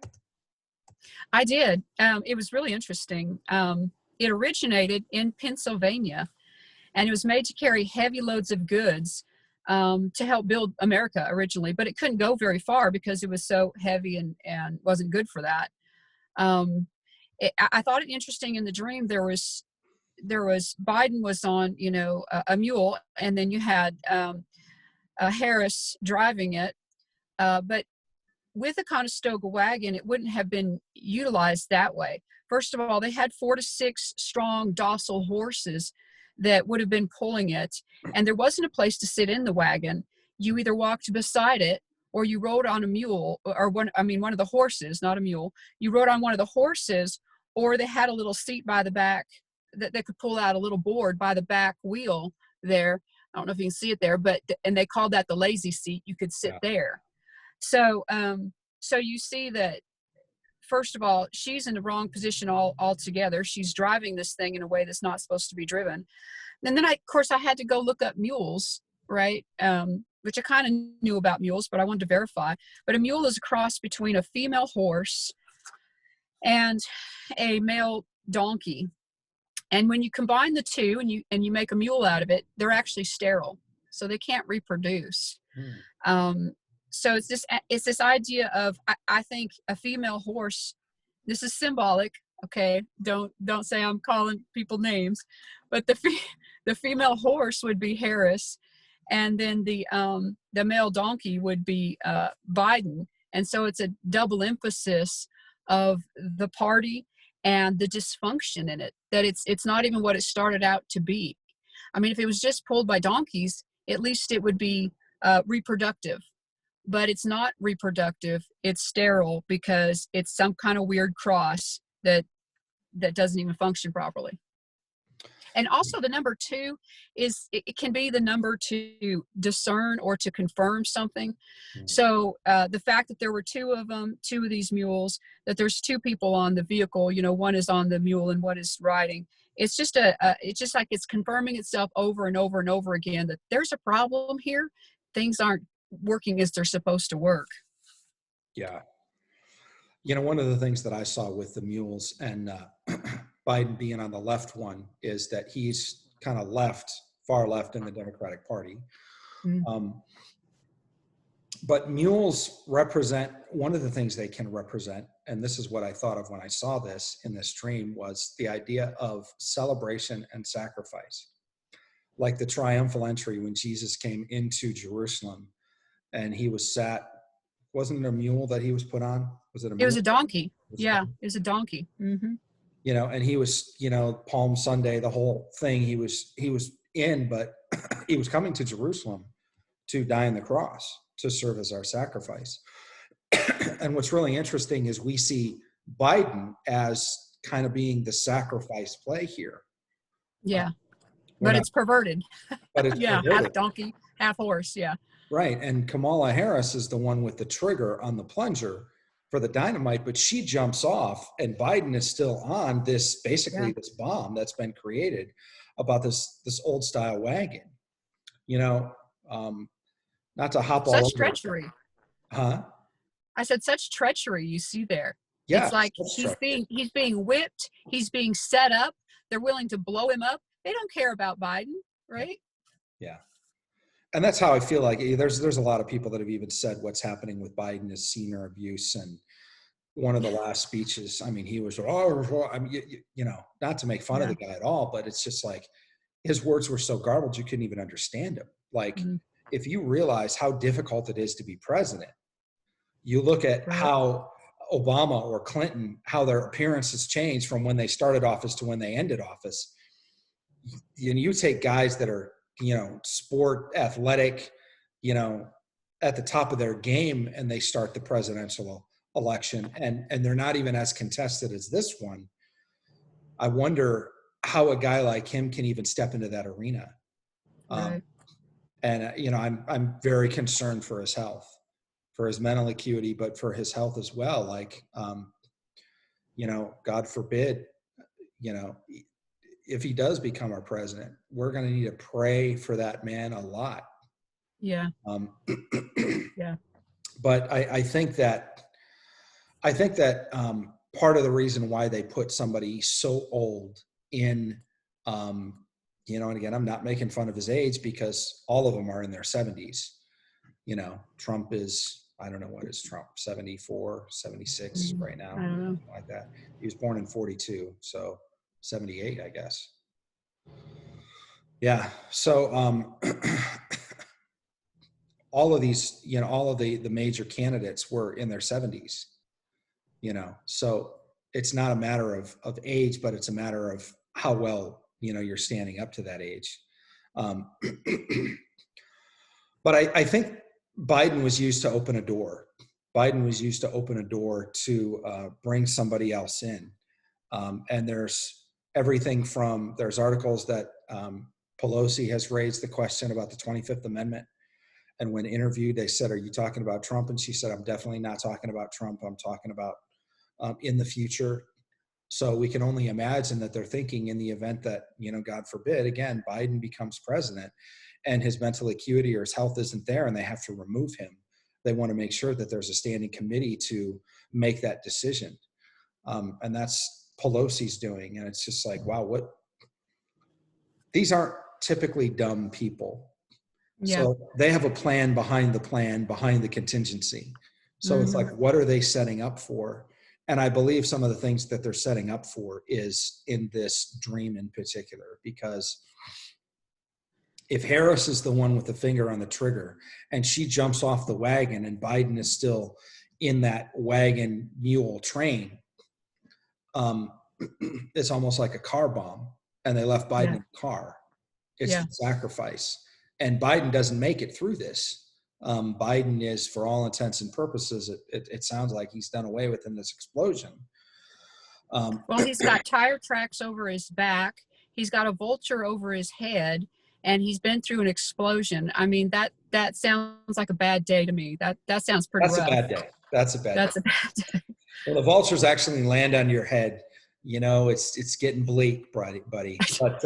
I did. It was really interesting. It originated in Pennsylvania, and it was made to carry heavy loads of goods to help build America originally, but it couldn't go very far because it was so heavy and wasn't good for that. I thought it interesting in the dream. There was Biden was on, a mule, and then you had Harris driving it. But with a Conestoga wagon, it wouldn't have been utilized that way. First of all, they had 4 to 6 strong, docile horses that would have been pulling it, and there wasn't a place to sit in the wagon. You either walked beside it, or you rode on a mule, or one of the horses, not a mule. You rode on one of the horses, or they had a little seat by the back that they could pull out, a little board by the back wheel there. I don't know if you can see it there, and they called that the lazy seat. You could sit there. So you see that, first of all, she's in the wrong position altogether. She's driving this thing in a way that's not supposed to be driven. And then, I had to go look up mules, right? Which I kind of knew about mules, but I wanted to verify. But a mule is a cross between a female horse and a male donkey. And when you combine the two and you make a mule out of it, they're actually sterile, so they can't reproduce. So it's this idea of, I think, a female horse. This is symbolic, okay? Don't say I'm calling people names, but the female horse would be Harris, and then the male donkey would be Biden. And so it's a double emphasis of the party and the dysfunction in it, that it's not even what it started out to be. I mean, if it was just pulled by donkeys, at least it would be reproductive. But it's not reproductive. It's sterile because it's some kind of weird cross that doesn't even function properly. And also the number 2 it can be the number to discern or to confirm something. So the fact that there were 2 of these mules, that there's 2 people on the vehicle, one is on the mule and one is riding. It's just it's just like it's confirming itself over and over and over again that there's a problem here. Things aren't working as they're supposed to work. Yeah. One of the things that I saw with the mules and Biden being on the left one is that he's kind of far left in the Democratic Party. But mules represent, one of the things they can represent, and this is what I thought of when I saw this in this dream, was the idea of celebration and sacrifice. like the triumphal entry when Jesus came into Jerusalem and he was sat, wasn't it a mule that he was put on? Was it a mule? It was a donkey. Was it Yeah, it was a donkey. Mm-hmm. You know, and he was, you know, Palm Sunday, the whole thing he was in, but he was coming to Jerusalem to die on the cross, to serve as our sacrifice. And what's really interesting is we see Biden as kind of being the sacrifice play here. Yeah, but it's perverted. But it's yeah, perverted. half donkey, half horse. Yeah. Right. And Kamala Harris is the one with the trigger on the plunger for the dynamite, but she jumps off and Biden is still on this, basically this bomb that's been created about this old style wagon, you know, not to hop all over. Such treachery. Huh? I said, such treachery you see there. Yeah, it's like he's being whipped. He's being set up. They're willing to blow him up. They don't care about Biden, right? Yeah. And that's how I feel like there's a lot of people that have even said what's happening with Biden is senior abuse. And one of the last speeches, I mean, he was, I mean, you know, not to make fun of the guy at all, but it's just like his words were so garbled you couldn't even understand him. Like, if you realize how difficult it is to be president, you look at how Obama or Clinton, how their appearances changed from when they started office to when they ended office. And you take guys that are, you know, sport, athletic, you know, at the top of their game, and they start the presidential election, and they're not even as contested as this one. I wonder how a guy like him can even step into that arena. And you know, I'm very concerned for his health, for his mental acuity, but for his health as well. Like, you know, God forbid, you know, if he does become our president, we're going to need to pray for that man a lot. Yeah. Yeah. But I think that part of the reason why they put somebody so old in, you know, and again, I'm not making fun of his age because all of them are in their 70s. You know, Trump is, I don't know, what is Trump, 74, 76 right now, I don't know. like that. He was born in 42, so 78, I guess. Yeah. So all of these, you know, all of the major candidates were in their 70s, you know, so it's not a matter of age, but it's a matter of how well, you know, you're standing up to that age. But I think Biden was used to open a door. Biden was used to open a door to bring somebody else in. And there's everything from, there's articles that Pelosi has raised the question about the 25th Amendment. And when interviewed, they said, "Are you talking about Trump?" And she said, "I'm definitely not talking about Trump. I'm talking about in the future." So we can only imagine that they're thinking in the event that, you know, God forbid, again, Biden becomes president and his mental acuity or his health isn't there and they have to remove him. They want to make sure that there's a standing committee to make that decision. And that's Pelosi's doing. And it's just like, wow, these aren't typically dumb people. Yeah. So they have a plan behind the contingency. So it's like, what are they setting up for? And I believe some of the things that they're setting up for is in this dream in particular, because if Harris is the one with the finger on the trigger and she jumps off the wagon and Biden is still in that wagon mule train, it's almost like a car bomb and they left Biden in the car. It's the sacrifice. And Biden doesn't make it through this. Biden is, for all intents and purposes, it sounds like he's done away with in this explosion. Well, he's got tire tracks over his back. He's got a vulture over his head, and he's been through an explosion. I mean, that sounds like a bad day to me. That sounds pretty rough. That's a bad day. That's a bad day. Well, the vultures actually land on your head. You know, it's getting bleak, buddy. But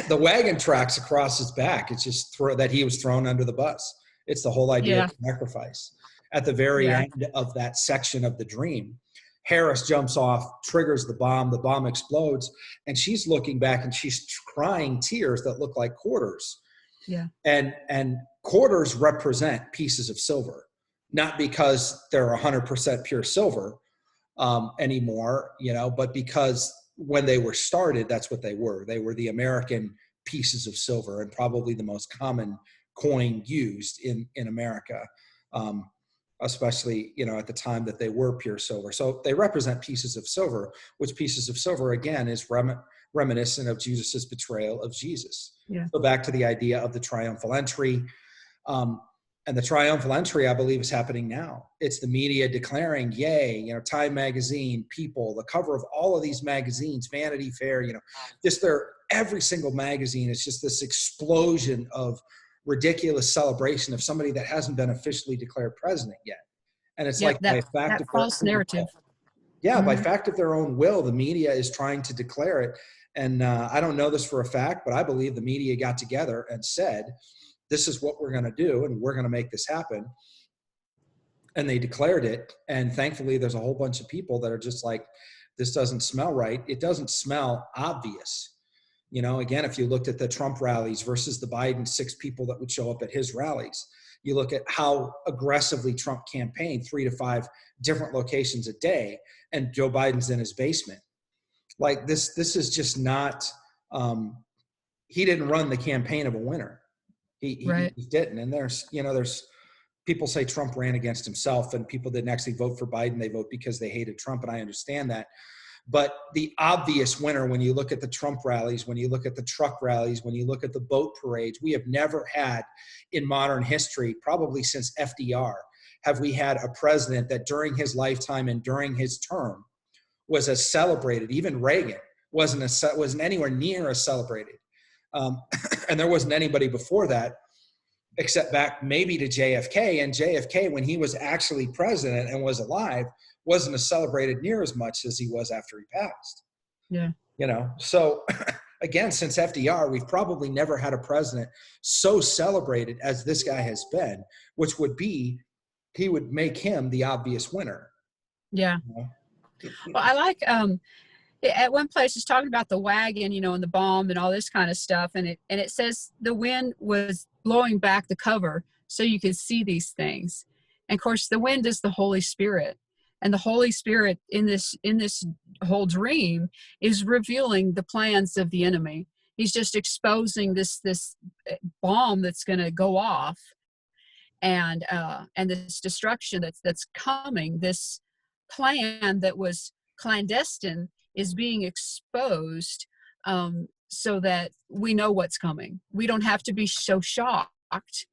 the wagon tracks across his back. It's just that he was thrown under the bus. It's the whole idea of sacrifice. At the very end of that section of the dream, Harris jumps off, triggers the bomb explodes, and she's looking back and she's crying tears that look like quarters. Yeah. And quarters represent pieces of silver, not because they're 100% pure silver anymore, you know, but because when they were started, that's what they were. They were the American pieces of silver and probably the most common coin used in America, especially, at the time that they were pure silver. So they represent pieces of silver, which pieces of silver, again, is reminiscent of Judas's betrayal of Jesus. Yeah. So back to the idea of the triumphal entry. And the triumphal entry, I believe, is happening now. It's the media declaring, yay, Time Magazine, People, the cover of all of these magazines, Vanity Fair, just every single magazine is just this explosion of ridiculous celebration of somebody that hasn't been officially declared president yet. And it's Yep, by fact of false narrative. Yeah, by fact of their own will, the media is trying to declare it. And I don't know this for a fact, but I believe the media got together and said, this is what we're going to do, and we're going to make this happen. And they declared it. And thankfully, there's a whole bunch of people that are just like, this doesn't smell right. It doesn't smell obvious. Again, if you looked at the Trump rallies versus the Biden 6 people that would show up at his rallies, you look at how aggressively Trump campaigned, 3 to 5 different locations a day, and Joe Biden's in his basement. Like this is just not, he didn't run the campaign of a winner. He didn't. And there's people say Trump ran against himself, and people didn't actually vote for Biden. They vote because they hated Trump. And I understand that. But the obvious winner, when you look at the Trump rallies, when you look at the truck rallies, when you look at the boat parades, we have never had in modern history, probably since FDR, have we had a president that during his lifetime and during his term was as celebrated. Even Reagan wasn't anywhere near as celebrated. And there wasn't anybody before that, except back maybe to JFK. And JFK, when he was actually president and was alive, wasn't as celebrated near as much as he was after he passed. Yeah. So again, since FDR, we've probably never had a president so celebrated as this guy has been, which would be, he would make him the obvious winner. Yeah. Well, I like, at one place it's talking about the wagon, and the bomb and all this kind of stuff. And it says the wind was blowing back the cover so you could see these things. And of course the wind is the Holy Spirit. And the Holy Spirit in this whole dream is revealing the plans of the enemy. He's just exposing this bomb that's going to go off, and this destruction that's coming. This plan that was clandestine is being exposed, so that we know what's coming. We don't have to be so shocked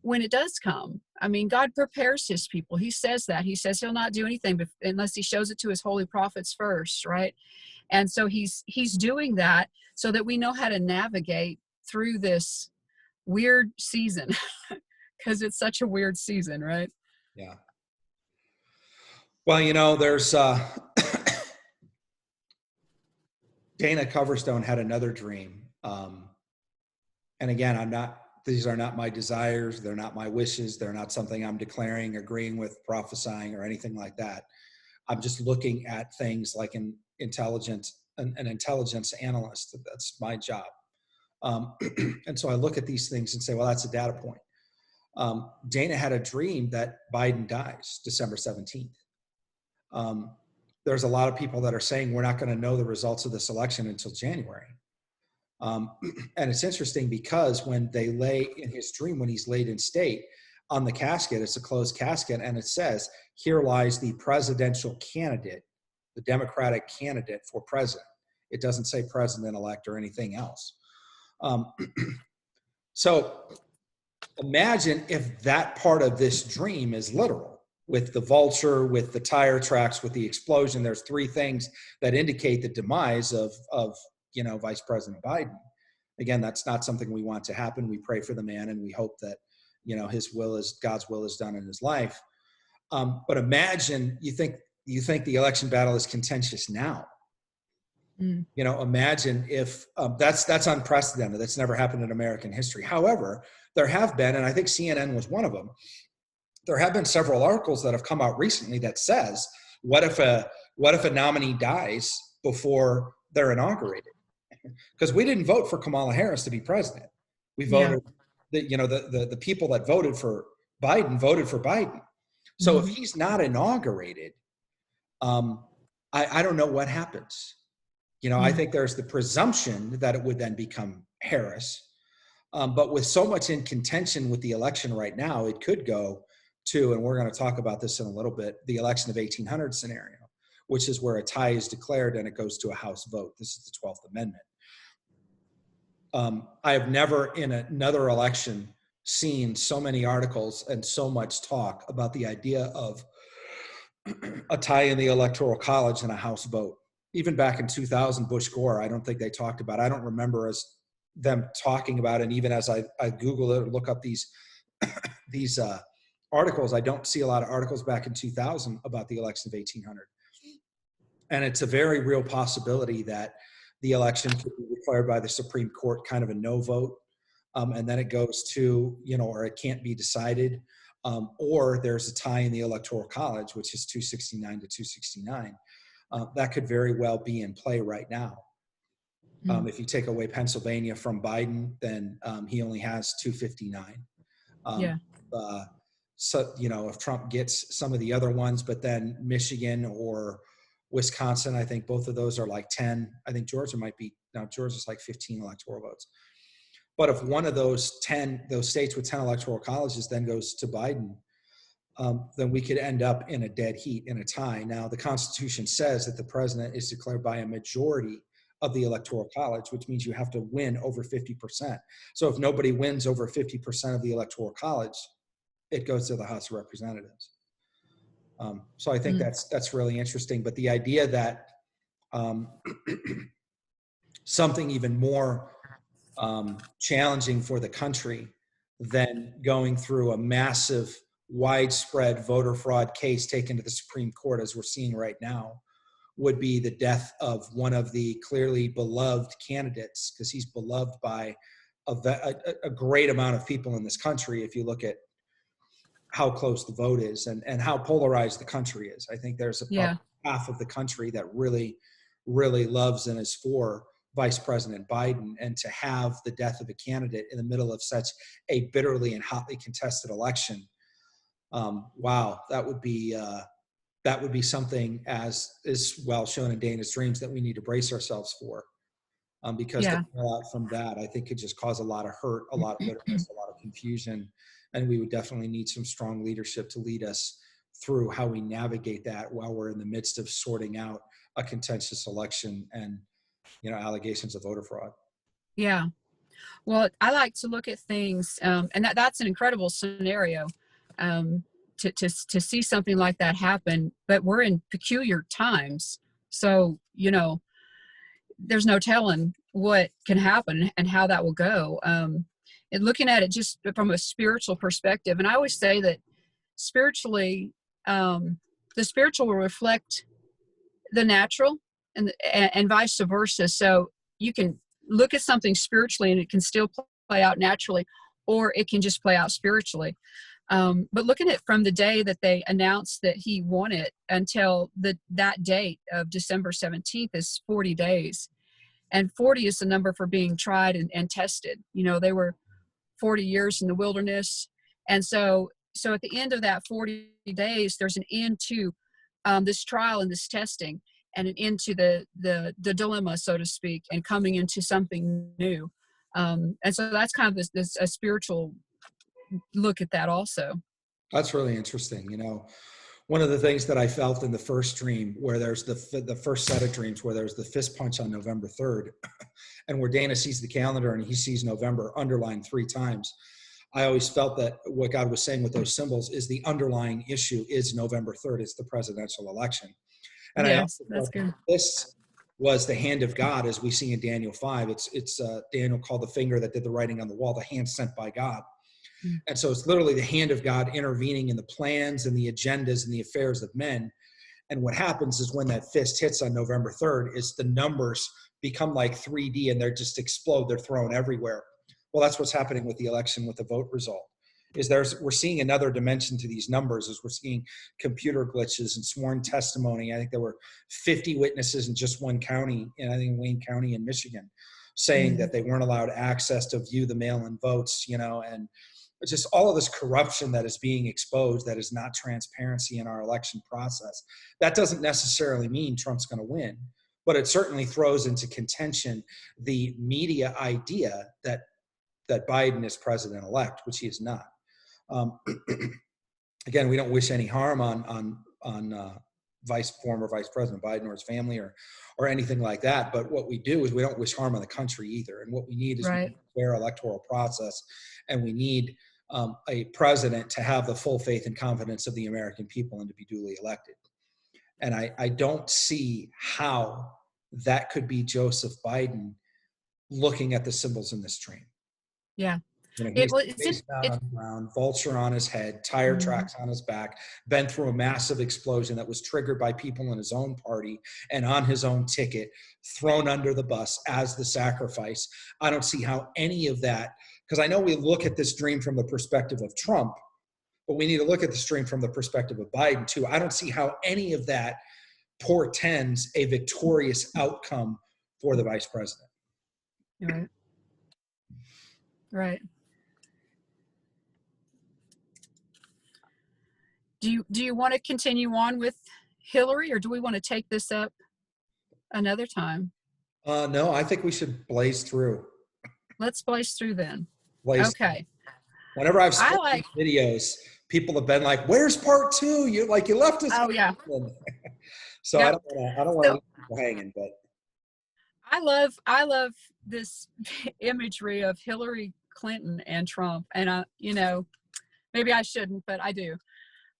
when it does come. I mean, God prepares his people. He says that. He says he'll not do anything unless he shows it to his holy prophets first, right? And so he's doing that so that we know how to navigate through this weird season, because it's such a weird season, right? Yeah. Well, there's Dana Coverstone had another dream. And again, these are not my desires. They're not my wishes. They're not something I'm declaring, agreeing with, prophesying, or anything like that. I'm just looking at things like an intelligence analyst. That's my job. And so I look at these things and say, well, that's a data point. Dana had a dream that Biden dies December 17th. There's a lot of people that are saying we're not going to know the results of this election until January. And it's interesting because when they lay in his dream, when he's laid in state on the casket, it's a closed casket, and it says, here lies the presidential candidate, the Democratic candidate for president. It doesn't say president-elect or anything else. So imagine if that part of this dream is literal, with the vulture, with the tire tracks, with the explosion. There's 3 things that indicate the demise of Vice President Biden. Again, that's not something we want to happen. We pray for the man, and we hope that, God's will is done in his life. But imagine you think the election battle is contentious now. Imagine if that's unprecedented. That's never happened in American history. However, there have been, and I think CNN was one of them, there have been several articles that have come out recently that says, what if a nominee dies before they're inaugurated? Because we didn't vote for Kamala Harris to be president. We voted, the people that voted for Biden voted for Biden. So if he's not inaugurated, I don't know what happens. I think there's the presumption that it would then become Harris. But with so much in contention with the election right now, it could go to, and we're going to talk about this in a little bit, the election of 1800 scenario, which is where a tie is declared and it goes to a House vote. This is the 12th Amendment. I have never in another election seen so many articles and so much talk about the idea of a tie in the Electoral College and a House vote. Even back in 2000, Bush Gore, I don't think they talked about it. I don't remember them talking about it. And even as I Google it or look up these articles, I don't see a lot of articles back in 2000 about the election of 1800. And it's a very real possibility that the election could be declared by the Supreme Court kind of a no vote. And then it goes to, or it can't be decided. Or there's a tie in the Electoral College, which is 269 to 269. That could very well be in play right now. If you take away Pennsylvania from Biden, then he only has 259. So, if Trump gets some of the other ones, but then Michigan or Wisconsin, I think both of those are like 10. I think Georgia's like 15 electoral votes. But if one of those states with 10 electoral colleges then goes to Biden, then we could end up in a dead heat, in a tie. Now, the Constitution says that the president is declared by a majority of the Electoral College, which means you have to win over 50%. So if nobody wins over 50% of the Electoral College, it goes to the House of Representatives. So I think that's really interesting. But the idea that something even more challenging for the country than going through a massive, widespread voter fraud case taken to the Supreme Court, as we're seeing right now, would be the death of one of the clearly beloved candidates, because he's beloved by a great amount of people in this country. If you look at how close the vote is and how polarized the country is, I think there's half of the country that really, really loves and is for Vice President Biden. And to have the death of a candidate in the middle of such a bitterly and hotly contested election, wow, that would be something, as is well shown in Dana's dreams, that we need to brace ourselves for. Because the fallout from that, I think, could just cause a lot of hurt, a lot of bitterness, a lot of confusion. And we would definitely need some strong leadership to lead us through how we navigate that while we're in the midst of sorting out a contentious election and, allegations of voter fraud. Yeah. Well, I like to look at things, and that's an incredible scenario. To see something like that happen, but we're in peculiar times. So, there's no telling what can happen and how that will go. And looking at it just from a spiritual perspective, and I always say that spiritually, the spiritual will reflect the natural and vice versa. So you can look at something spiritually and it can still play out naturally, or it can just play out spiritually. But looking at from the day that they announced that he won it until that date of December 17th is 40 days. And 40 is the number for being tried and tested. They were 40 years in the wilderness. And so at the end of that 40 days, there's an end to this trial and this testing, and an end to the dilemma, so to speak, and coming into something new. And so that's kind of this a spiritual look at that also. That's really interesting. One of the things that I felt in the first dream, where there's the first set of dreams where there's the fist punch on November 3rd, and where Dana sees the calendar and he sees November underlined 3 times, I always felt that what God was saying with those symbols is the underlying issue is November 3rd. It's the presidential election. And I also that's good. This was the hand of God, as we see in Daniel 5. It's Daniel called the finger that did the writing on the wall, the hand sent by God. And so it's literally the hand of God intervening in the plans and the agendas and the affairs of men. And what happens is when that fist hits on November 3rd is the numbers become like 3D and they just explode. They're thrown everywhere. Well, that's what's happening with the election, with the vote result. We're seeing another dimension to these numbers, as we're seeing computer glitches and sworn testimony. I think there were 50 witnesses in just one county, and I think Wayne County in Michigan, saying that they weren't allowed access to view the mail-in votes, and it's just all of this corruption that is being exposed, that is not transparency in our election process. That doesn't necessarily mean Trump's going to win, but it certainly throws into contention the media idea that Biden is president-elect, which he is not. Again, we don't wish any harm on former Vice President Biden or his family or anything like that. But what we do is we don't wish harm on the country either. And what we need is Right. a fair electoral process, and we need a president to have the full faith and confidence of the American people and to be duly elected. And I don't see how that could be Joseph Biden looking at the symbols in this dream. Yeah. He's face down on the ground, vulture on his head, tire tracks on his back, been through a massive explosion that was triggered by people in his own party and on his own ticket, thrown under the bus as the sacrifice. I don't see how any of that, because I know we look at this dream from the perspective of Trump, but we need to look at this dream from the perspective of Biden too. I don't see how any of that portends a victorious outcome for the vice president. Right. Right. Do you want to continue on with Hillary, or do we want to take this up another time? No, I think we should blaze through. Let's blaze through then. Okay. Whenever I've seen videos, people have been like, "Where's part 2? You left us." Oh yeah. So yep. I don't want to leave people hanging, but I love this imagery of Hillary Clinton and Trump, and maybe I shouldn't, but I do.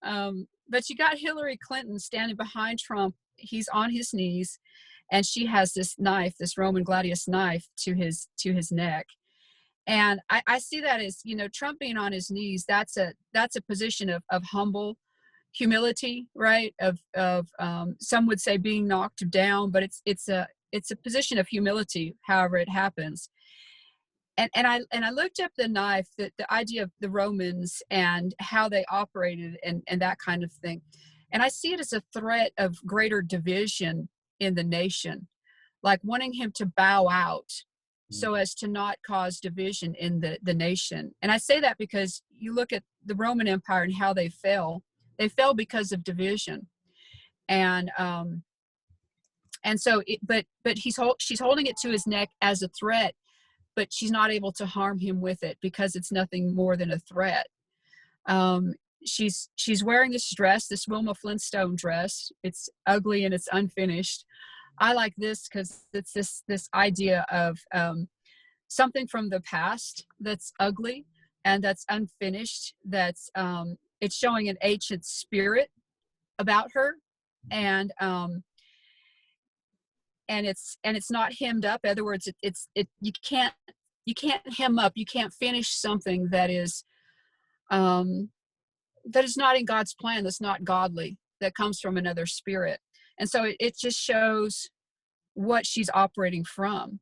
But you got Hillary Clinton standing behind Trump. He's on his knees, and she has this knife, this Roman gladius knife, to his neck. And I see that as, Trump being on his knees. That's a position of humble humility, right? Of some would say being knocked down, but it's a position of humility, however it happens. And I looked up the knife, the idea of the Romans and how they operated and that kind of thing. And I see it as a threat of greater division in the nation, like wanting him to bow out so as to not cause division in the nation. And I say that because you look at the Roman Empire and how they fell. They fell because of division. And so, but she's holding it to his neck as a threat, but she's not able to harm him with it because it's nothing more than a threat. She's wearing this dress, this Wilma Flintstone dress. It's ugly and it's unfinished. I like this because it's this idea of something from the past that's ugly and that's unfinished. That's it's showing an ancient spirit about her, and it's not hemmed up. In other words, you can't hem up. You can't finish something that is not in God's plan. That's not godly. That comes from another spirit. And so it just shows what she's operating from.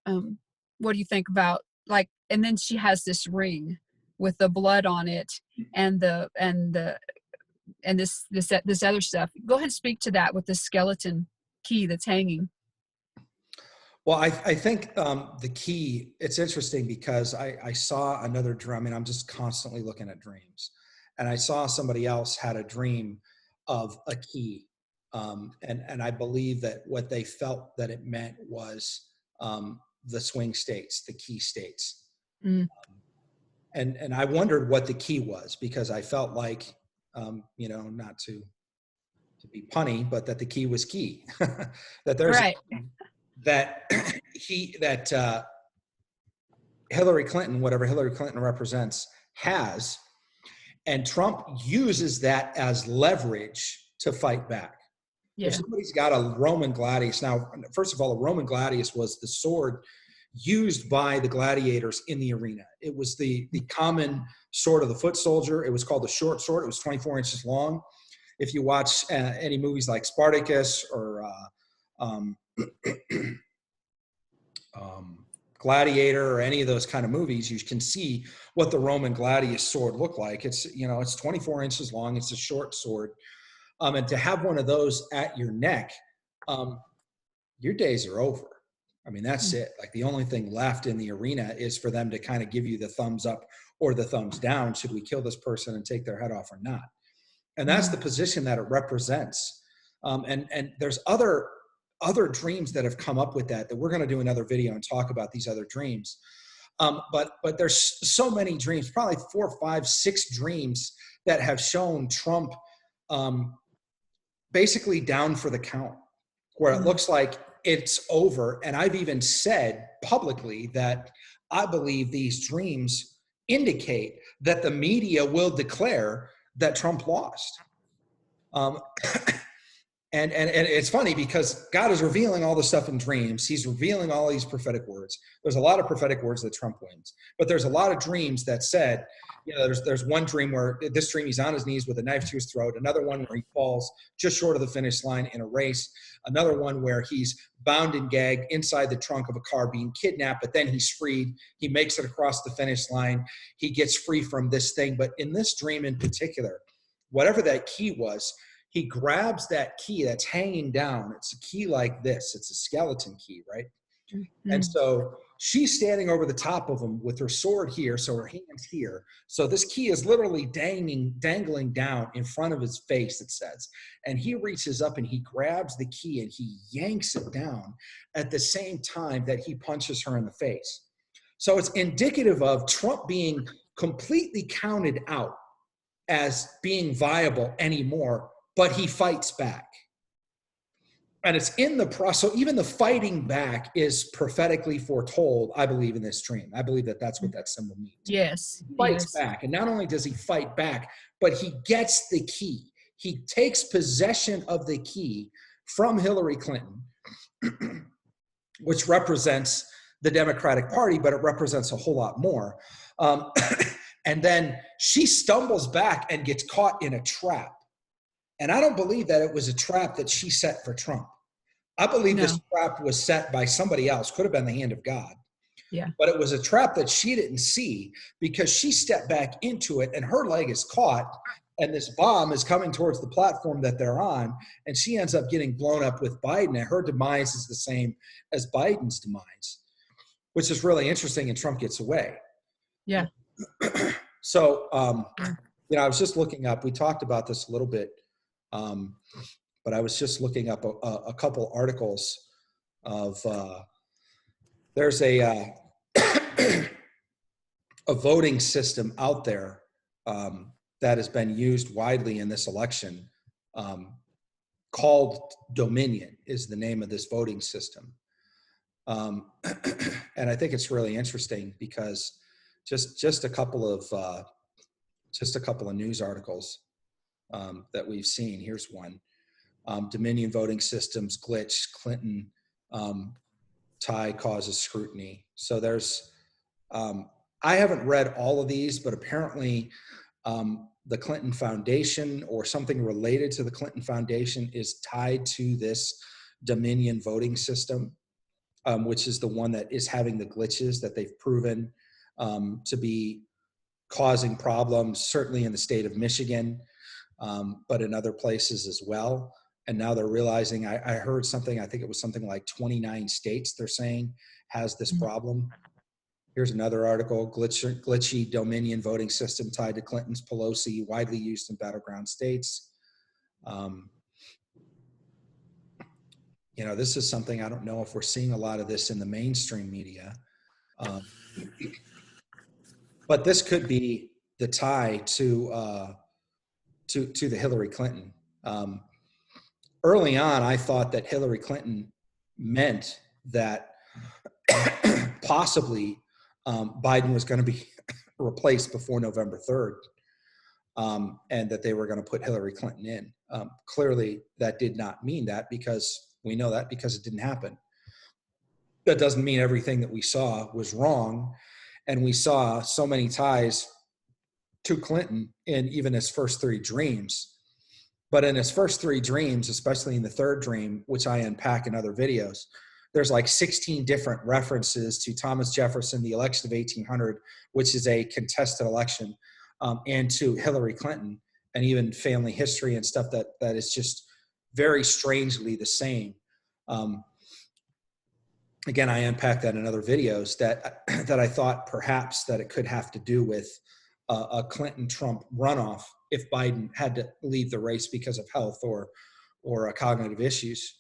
What do you think about and then she has this ring with the blood on it and this other stuff. Go ahead and speak to that with the skeleton key that's hanging. Well, I think the key, it's interesting because I saw another dream. I mean, I'm just constantly looking at dreams, and I saw somebody else had a dream of a key. And I believe that what they felt that it meant was the swing states, the key states. And I wondered what the key was, because I felt like, not to be punny, but that the key was key. That there's right. that Hillary Clinton, whatever Hillary Clinton represents, has, and Trump uses that as leverage to fight back. Yeah. If somebody's got a Roman gladius, now, first of all, a Roman gladius was the sword used by the gladiators in the arena. It was the common sword of the foot soldier. It was called the short sword. It was 24 inches long. If you watch any movies like Spartacus or Gladiator or any of those kind of movies, you can see what the Roman gladius sword looked like. It's 24 inches long. It's a short sword. And to have one of those at your neck, your days are over. I mean, that's it. Like, the only thing left in the arena is for them to kind of give you the thumbs up or the thumbs down. Should we kill this person and take their head off or not? And that's the position that it represents. And there's other other dreams that have come up with that we're going to do another video and talk about these other dreams. But there's so many dreams, probably 4, 5, 6 dreams that have shown Trump basically down for the count, where it looks like it's over. And I've even said publicly that I believe these dreams indicate that the media will declare that Trump lost. And it's funny because God is revealing all the stuff in dreams. He's revealing all these prophetic words. There's a lot of prophetic words that Trump wins, but there's a lot of dreams that said, there's one dream where this dream he's on his knees with a knife to his throat. Another one where he falls just short of the finish line in a race. Another one where he's bound and gagged inside the trunk of a car being kidnapped, but then he's freed. He makes it across the finish line. He gets free from this thing. But in this dream in particular, whatever that key was, he grabs that key that's hanging down. It's a key like this. It's a skeleton key, right? Mm-hmm. And so she's standing over the top of him with her sword here, so her hand's here. So this key is literally dangling down in front of his face, it says. And he reaches up and he grabs the key and he yanks it down at the same time that he punches her in the face. So it's indicative of Trump being completely counted out as being viable anymore, but he fights back. And it's in the process. So even the fighting back is prophetically foretold, I believe, in this dream. I believe that that's what that symbol means. Yes. He fights back. And not only does he fight back, but he gets the key. He takes possession of the key from Hillary Clinton, which represents the Democratic Party, but it represents a whole lot more. And then she stumbles back and gets caught in a trap. And I don't believe that it was a trap that she set for Trump. I believe this trap was set by somebody else, could have been the hand of God. Yeah. But it was a trap that she didn't see because she stepped back into it and her leg is caught and this bomb is coming towards the platform that they're on. And she ends up getting blown up with Biden, and her demise is the same as Biden's demise, which is really interesting, and Trump gets away. Yeah. So, I was just looking up, we talked about this a little bit, but I was just looking up a couple articles of, there's a voting system out there that has been used widely in this election, called Dominion is the name of this voting system. And I think it's really interesting because just a couple of news articles that we've seen. Here's one. Dominion voting systems glitch, Clinton tie causes scrutiny. So there's, I haven't read all of these, but apparently the Clinton Foundation or something related to the Clinton Foundation is tied to this Dominion voting system, which is the one that is having the glitches that they've proven to be causing problems, certainly in the state of Michigan, but in other places as well. And now they're realizing, I heard something, I think it was something like 29 states they're saying has this problem. Here's another article, glitchy Dominion voting system tied to Clinton's Pelosi, widely used in battleground states. This is something, I don't know if we're seeing a lot of this in the mainstream media, but this could be the tie to the Hillary Clinton. Early on, I thought that Hillary Clinton meant that possibly Biden was going to be replaced before November 3rd, and that they were going to put Hillary Clinton in. Clearly, that did not mean that, because we know that because it didn't happen. That doesn't mean everything that we saw was wrong, and we saw so many ties to Clinton in even his first 3 dreams. But in his first 3 dreams, especially in the 3rd dream, which I unpack in other videos, there's like 16 different references to Thomas Jefferson, the election of 1800, which is a contested election, and to Hillary Clinton, and even family history and stuff that is just very strangely the same. Again, I unpack that in other videos that I thought perhaps that it could have to do with a Clinton-Trump runoff if Biden had to leave the race because of health or cognitive issues.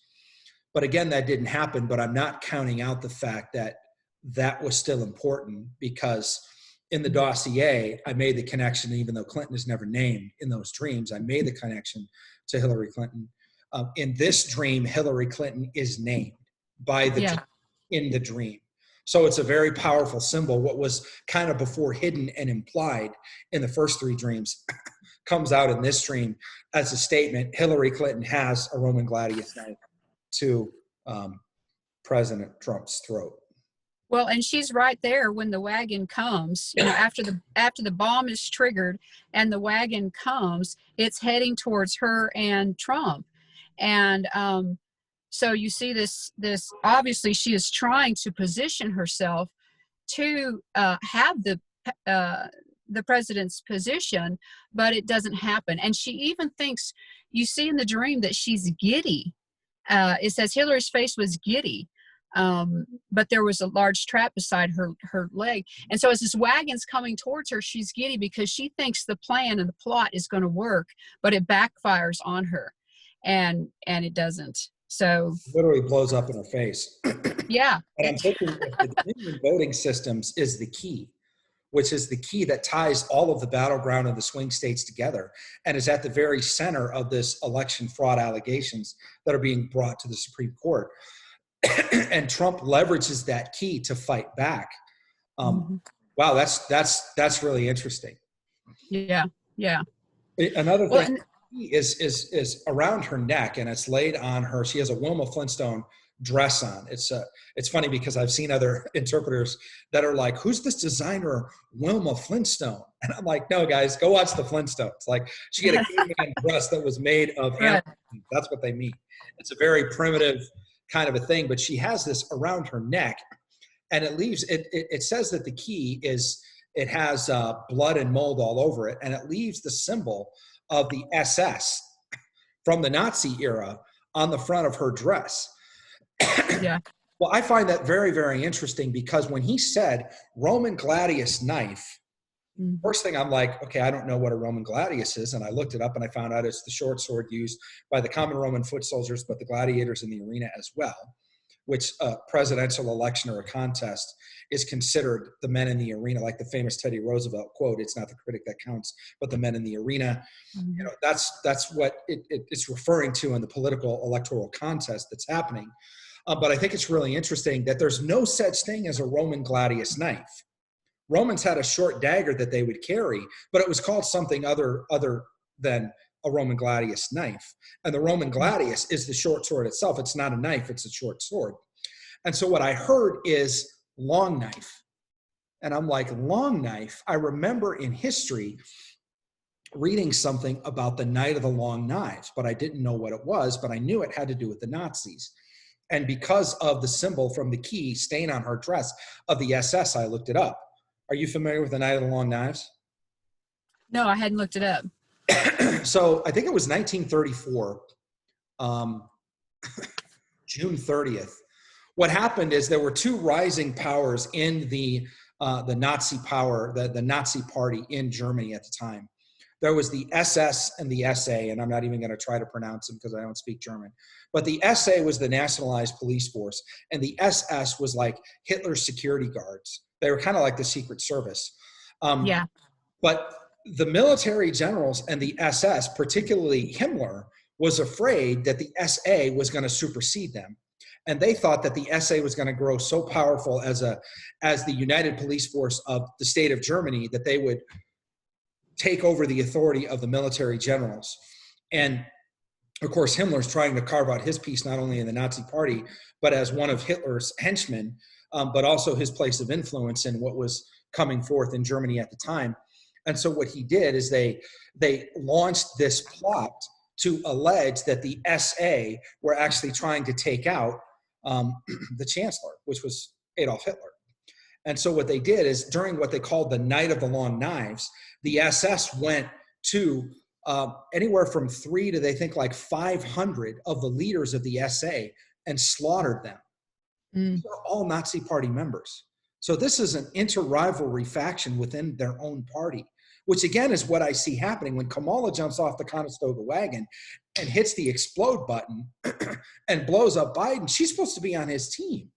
But again, that didn't happen, but I'm not counting out the fact that that was still important, because in the dossier, I made the connection, even though Clinton is never named in those dreams, I made the connection to Hillary Clinton. In this dream, Hillary Clinton is named by the in the dream. So it's a very powerful symbol. What was kind of before hidden and implied in the first three dreams comes out in this dream as a statement. Hillary Clinton has a Roman gladius knife to President Trump's throat. Well, and she's right there when the wagon comes, you know, after the bomb is triggered and the wagon comes, it's heading towards her and Trump. And so you see this obviously she is trying to position herself to have the president's position, but it doesn't happen. And she even thinks, you see in the dream, that she's giddy. It says Hillary's face was giddy, but there was a large trap beside her leg. And so as this wagon's coming towards her, she's giddy because she thinks the plan and the plot is going to work, but it backfires on her, and it doesn't. So literally blows up in her face. Yeah. And I'm thinking if the Dominion voting systems is the key, which is the key that ties all of the battleground of the swing states together and is at the very center of this election fraud allegations that are being brought to the Supreme Court. And Trump leverages that key to fight back. Wow, that's really interesting. Yeah. Another thing is around her neck, and it's laid on her. She has a Wilma Flintstone dress on. It's funny because I've seen other interpreters that are like, who's this designer Wilma Flintstone? And I'm like, no, guys, go watch the Flintstones. Like, she had a caveman dress that was made of animals. That's what they mean. It's a very primitive kind of a thing, but she has this around her neck, and it leaves it says that the key is it has blood and mold all over it, and it leaves the symbol of the SS from the Nazi era on the front of her dress. Yeah. Well, I find that very, very interesting, because when he said Roman gladius knife, first thing I'm like, okay, I don't know what a Roman gladius is. And I looked it up and I found out it's the short sword used by the common Roman foot soldiers, but the gladiators in the arena as well, which a presidential election or a contest is considered the men in the arena, like the famous Teddy Roosevelt quote, it's not the critic that counts, but the men in the arena. You know, that's what it's referring to in the political electoral contest that's happening. But I think it's really interesting that there's no such thing as a Roman gladius knife. Romans had a short dagger that they would carry, but it was called something other than a Roman gladius knife. And the Roman gladius is the short sword itself. It's not a knife, it's a short sword. And so what I heard is long knife. And I'm like, long knife? I remember in history reading something about the Night of the Long Knives, but I didn't know what it was, but I knew it had to do with the Nazis. And because of the symbol from the key stain on her dress of the SS, I looked it up. Are you familiar with the Night of the Long Knives? No, I hadn't looked it up. So I think it was 1934, June 30th. What happened is there were two rising powers in the Nazi power, the Nazi party in Germany at the time. There was the SS and the SA, and I'm not even going to try to pronounce them because I don't speak German. But the SA was the nationalized police force, and the SS was like Hitler's security guards. They were kind of like the Secret Service. But the military generals and the SS, particularly Himmler, was afraid that the SA was going to supersede them. And they thought that the SA was going to grow so powerful as the united police force of the state of Germany that they would take over the authority of the military generals. And of course, Himmler's trying to carve out his piece, not only in the Nazi party, but as one of Hitler's henchmen, but also his place of influence in what was coming forth in Germany at the time. And so what he did is they launched this plot to allege that the SA were actually trying to take out the chancellor, which was Adolf Hitler. And so what they did is during what they called the Night of the Long Knives, the SS went to anywhere from 3 to they think like 500 of the leaders of the SA and slaughtered them. These are all Nazi party members. So this is an inter-rivalry faction within their own party, which again is what I see happening when Kamala jumps off the Conestoga wagon. and hits the explode button and blows up Biden, she's supposed to be on his team.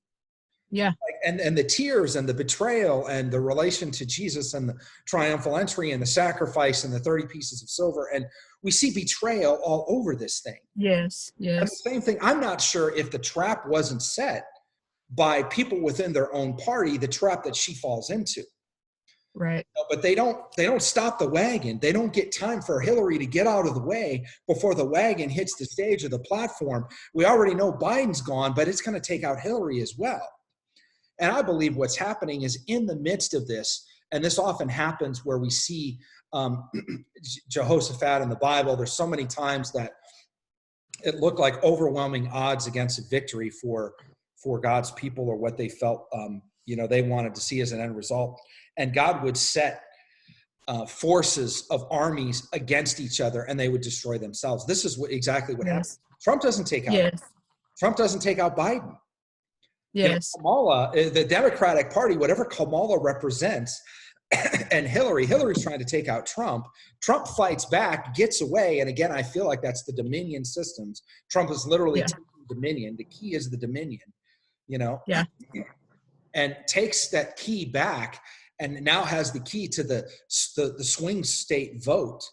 Yeah. And the tears and the betrayal and the relation to Jesus and the triumphal entry and the sacrifice and the 30 pieces of silver. And we see betrayal all over this thing. Yes. And the same thing, I'm not sure if the trap wasn't set by people within their own party, the trap that she falls into. Right. But they don't stop the wagon. They don't get time for Hillary to get out of the way before the wagon hits the stage of the platform. We already know Biden's gone, but it's going to take out Hillary as well. And I believe what's happening is in the midst of this, and this often happens where we see Jehoshaphat in the Bible. There's so many times that it looked like overwhelming odds against a victory for God's people, or what they felt they wanted to see as an end result. And God would set forces of armies against each other, and they would destroy themselves. This is exactly what happens. Trump doesn't take out. Trump doesn't take out Biden. Yes. Kamala, the Democratic Party, whatever Kamala represents, and Hillary's trying to take out Trump. Trump fights back, gets away, and again, I feel like that's the Dominion systems. Trump is literally taking Dominion. The key is the Dominion, and takes that key back, and now has the key to the swing state vote.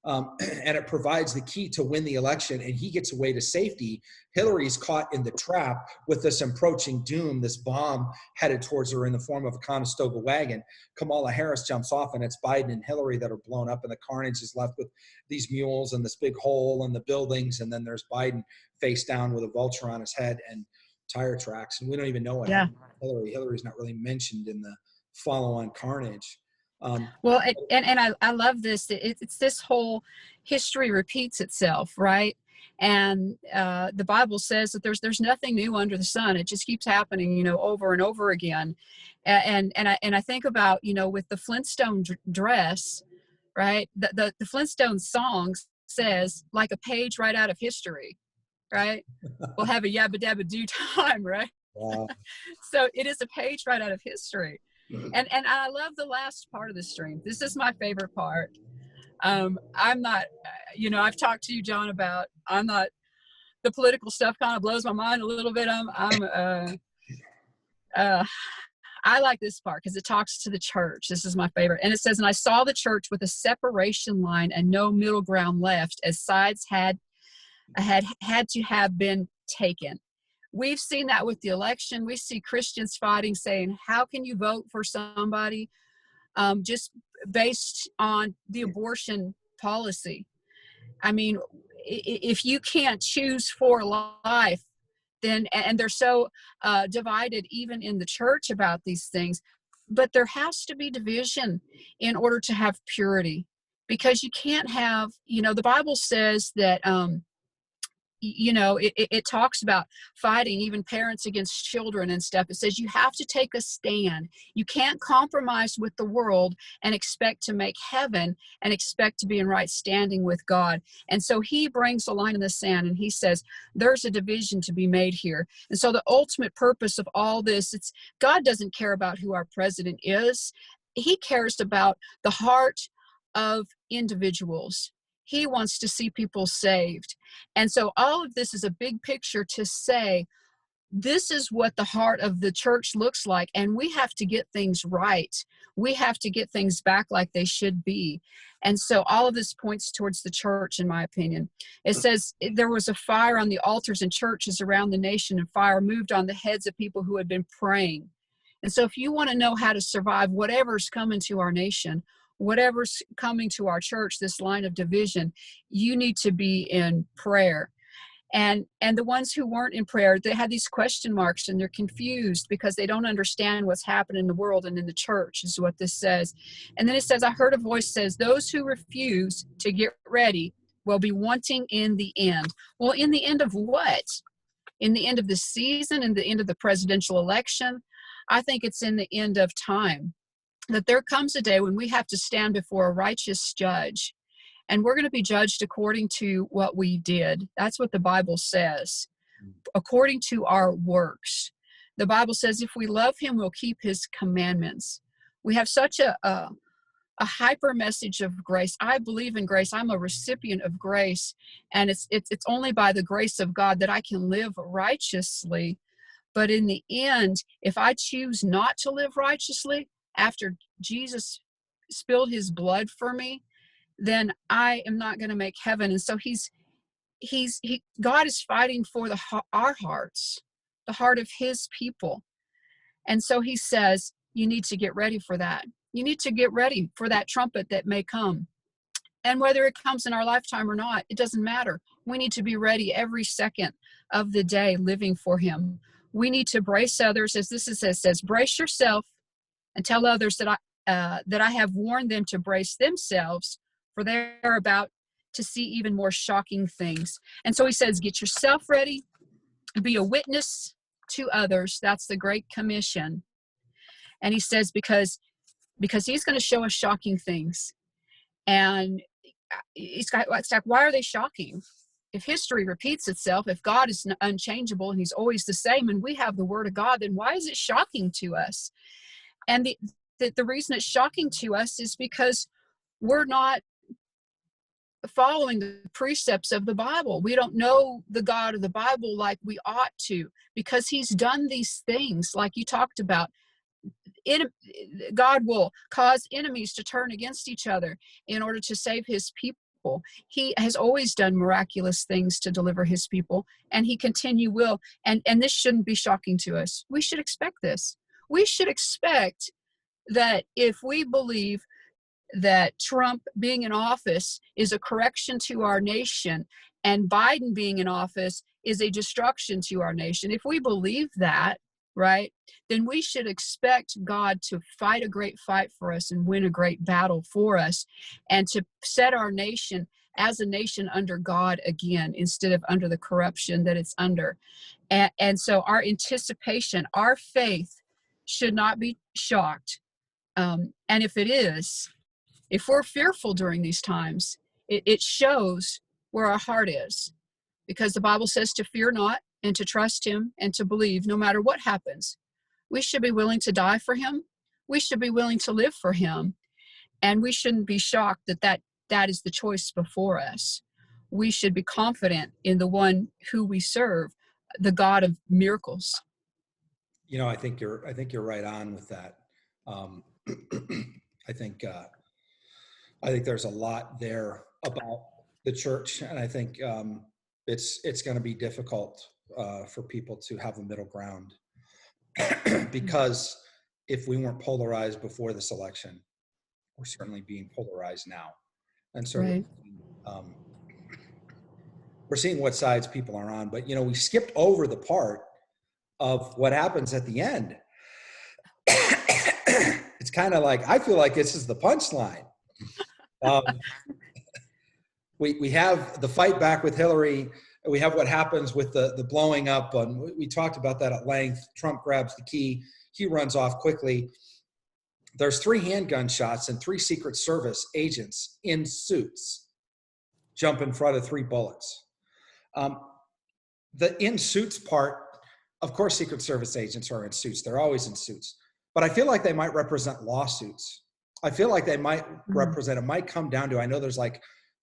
And it provides the key to win the election, and he gets away to safety. Hillary's caught in the trap with this approaching doom, this bomb headed towards her in the form of a Conestoga wagon. Kamala Harris jumps off, and it's Biden and Hillary that are blown up, and the carnage is left with these mules and this big hole in the buildings, and then there's Biden face down with a vulture on his head and tire tracks, and we don't even know what happened to Hillary. Hillary's not really mentioned in the follow-on carnage. Well, and I love this. It's this whole history repeats itself, right? And the Bible says that there's nothing new under the sun. It just keeps happening, over and over again. And I think about, with the Flintstone dress, right? The Flintstone song says, like a page right out of history, right? We'll have a yabba dabba do time, right? Wow. So it is a page right out of history. And I love the last part of the stream. This is my favorite part. I'm not, I've talked to you, John, about, I'm not, the political stuff kind of blows my mind a little bit. I like this part because it talks to the church. This is my favorite. And it says, and I saw the church with a separation line and no middle ground left, as sides had to have been taken. We've seen that with the election. We see Christians fighting, saying, how can you vote for somebody just based on the abortion policy? I mean, if you can't choose for life, then, and they're so divided even in the church about these things, but there has to be division in order to have purity, because you can't have, the Bible says that, it talks about fighting, even parents against children and stuff. It says you have to take a stand. You can't compromise with the world and expect to make heaven and expect to be in right standing with God. And so he brings a line in the sand and he says, there's a division to be made here. And so the ultimate purpose of all this, it's God doesn't care about who our president is. He cares about the heart of individuals. He wants to see people saved. And so all of this is a big picture to say, this is what the heart of the church looks like. And we have to get things right. We have to get things back like they should be. And so all of this points towards the church, in my opinion. It says there was a fire on the altars and churches around the nation, and fire moved on the heads of people who had been praying. And so if you want to know how to survive whatever's coming to our nation, whatever's coming to our church, this line of division, you need to be in prayer. And the ones who weren't in prayer, they had these question marks and they're confused because they don't understand what's happening in the world and in the church, is what this says. And then it says, I heard a voice says, those who refuse to get ready will be wanting in the end. Well, in the end of what? In the end of the season, in the end of the presidential election? I think it's in the end of time. That there comes a day when we have to stand before a righteous judge, and we're going to be judged according to what we did. That's what the Bible says, according to our works. The Bible says if we love him, we'll keep his commandments. We have such a a hyper message of grace. I believe in grace. I'm a recipient of grace, and it's only by the grace of God that I can live righteously. But in the end, if I choose not to live righteously after Jesus spilled his blood for me, then I am not going to make heaven. And so God is fighting for our hearts, the heart of his people. And so he says, you need to get ready for that. You need to get ready for that trumpet that may come. And whether it comes in our lifetime or not, it doesn't matter. We need to be ready every second of the day living for him. We need to brace others, as this says, brace yourself and tell others that I have warned them to brace themselves, for they're about to see even more shocking things. And so he says, get yourself ready, be a witness to others. That's the Great Commission. And he says, because he's going to show us shocking things. And it's like, why are they shocking? If history repeats itself, if God is unchangeable and he's always the same, and we have the word of God, then why is it shocking to us? And the reason it's shocking to us is because we're not following the precepts of the Bible. We don't know the God of the Bible like we ought to, because he's done these things like you talked about. God will cause enemies to turn against each other in order to save his people. He has always done miraculous things to deliver his people, and he continue will. And this shouldn't be shocking to us. We should expect this. We should expect that if we believe that Trump being in office is a correction to our nation and Biden being in office is a destruction to our nation, if we believe that, right, then we should expect God to fight a great fight for us and win a great battle for us, and to set our nation as a nation under God again, instead of under the corruption that it's under. And so our anticipation, our faith should not be shocked. And if it is, if we're fearful during these times, it shows where our heart is, because the Bible says to fear not and to trust him and to believe no matter what happens. We should be willing to die for him. We should be willing to live for him. And we shouldn't be shocked that is the choice before us. We should be confident in the one who we serve, the God of miracles. You know, I think you're right on with that. I think there's a lot there about the church, and I think it's going to be difficult for people to have a middle ground, because if we weren't polarized before this election, we're certainly being polarized now, and so Right. We're seeing what sides people are on. But we skipped over the part of what happens at the end. It's kind of like, I feel like this is the punchline. We have the fight back with Hillary. We have what happens with the blowing up. We talked about that at length. Trump grabs the key. He runs off quickly. There's 3 handgun shots and 3 Secret Service agents in suits jump in front of 3 bullets. The in suits part, of course, Secret Service agents are in suits. They're always in suits. But I feel like they might represent lawsuits. I feel like they might represent, it might come down to, I know there's like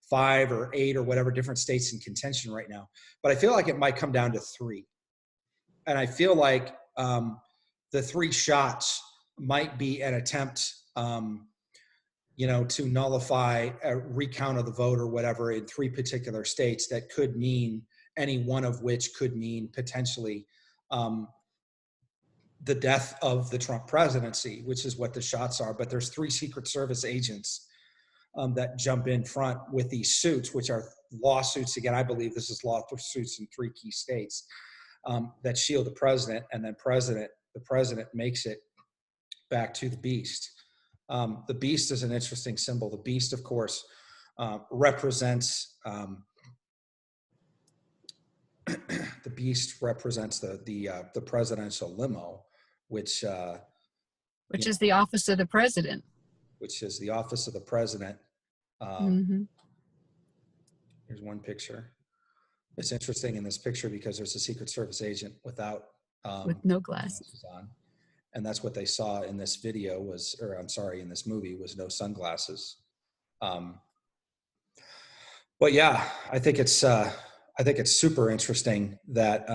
5 or 8 or whatever different states in contention right now, but I feel like it might come down to 3. And I feel like the 3 shots might be an attempt, to nullify a recount of the vote or whatever in 3 particular states that could mean, any one of which could mean potentially the death of the Trump presidency, which is what the shots are. But there's 3 Secret Service agents that jump in front with these suits, which are lawsuits. Again, I believe this is lawsuits in 3 key states that shield the president, and then the president makes it back to the beast. The beast is an interesting symbol. The beast, of course, represents the beast represents the presidential limo, which is the office of the president. Which is the office of the president. Here's one picture. It's interesting in this picture because there's a Secret Service agent with no glasses on, And that's what they saw in this video was, or I'm sorry, in this movie was no sunglasses. But yeah, I think it's super interesting that,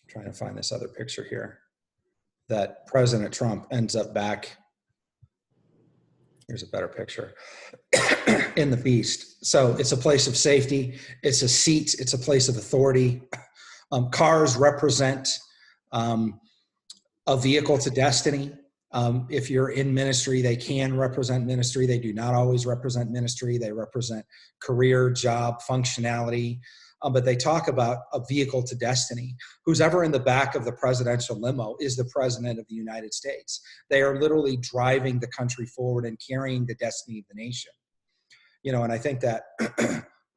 trying to find this other picture here, that President Trump ends up back. Here's a better picture in the Beast. So it's a place of safety. It's a seat. It's a place of authority. Cars represent a vehicle to destiny. If you're in ministry, they can represent ministry. They do not always represent ministry. They represent career, job, functionality. But they talk about a vehicle to destiny. Who's ever in the back of the presidential limo is the president of the United States. They are literally driving the country forward and carrying the destiny of the nation. You know, and I think that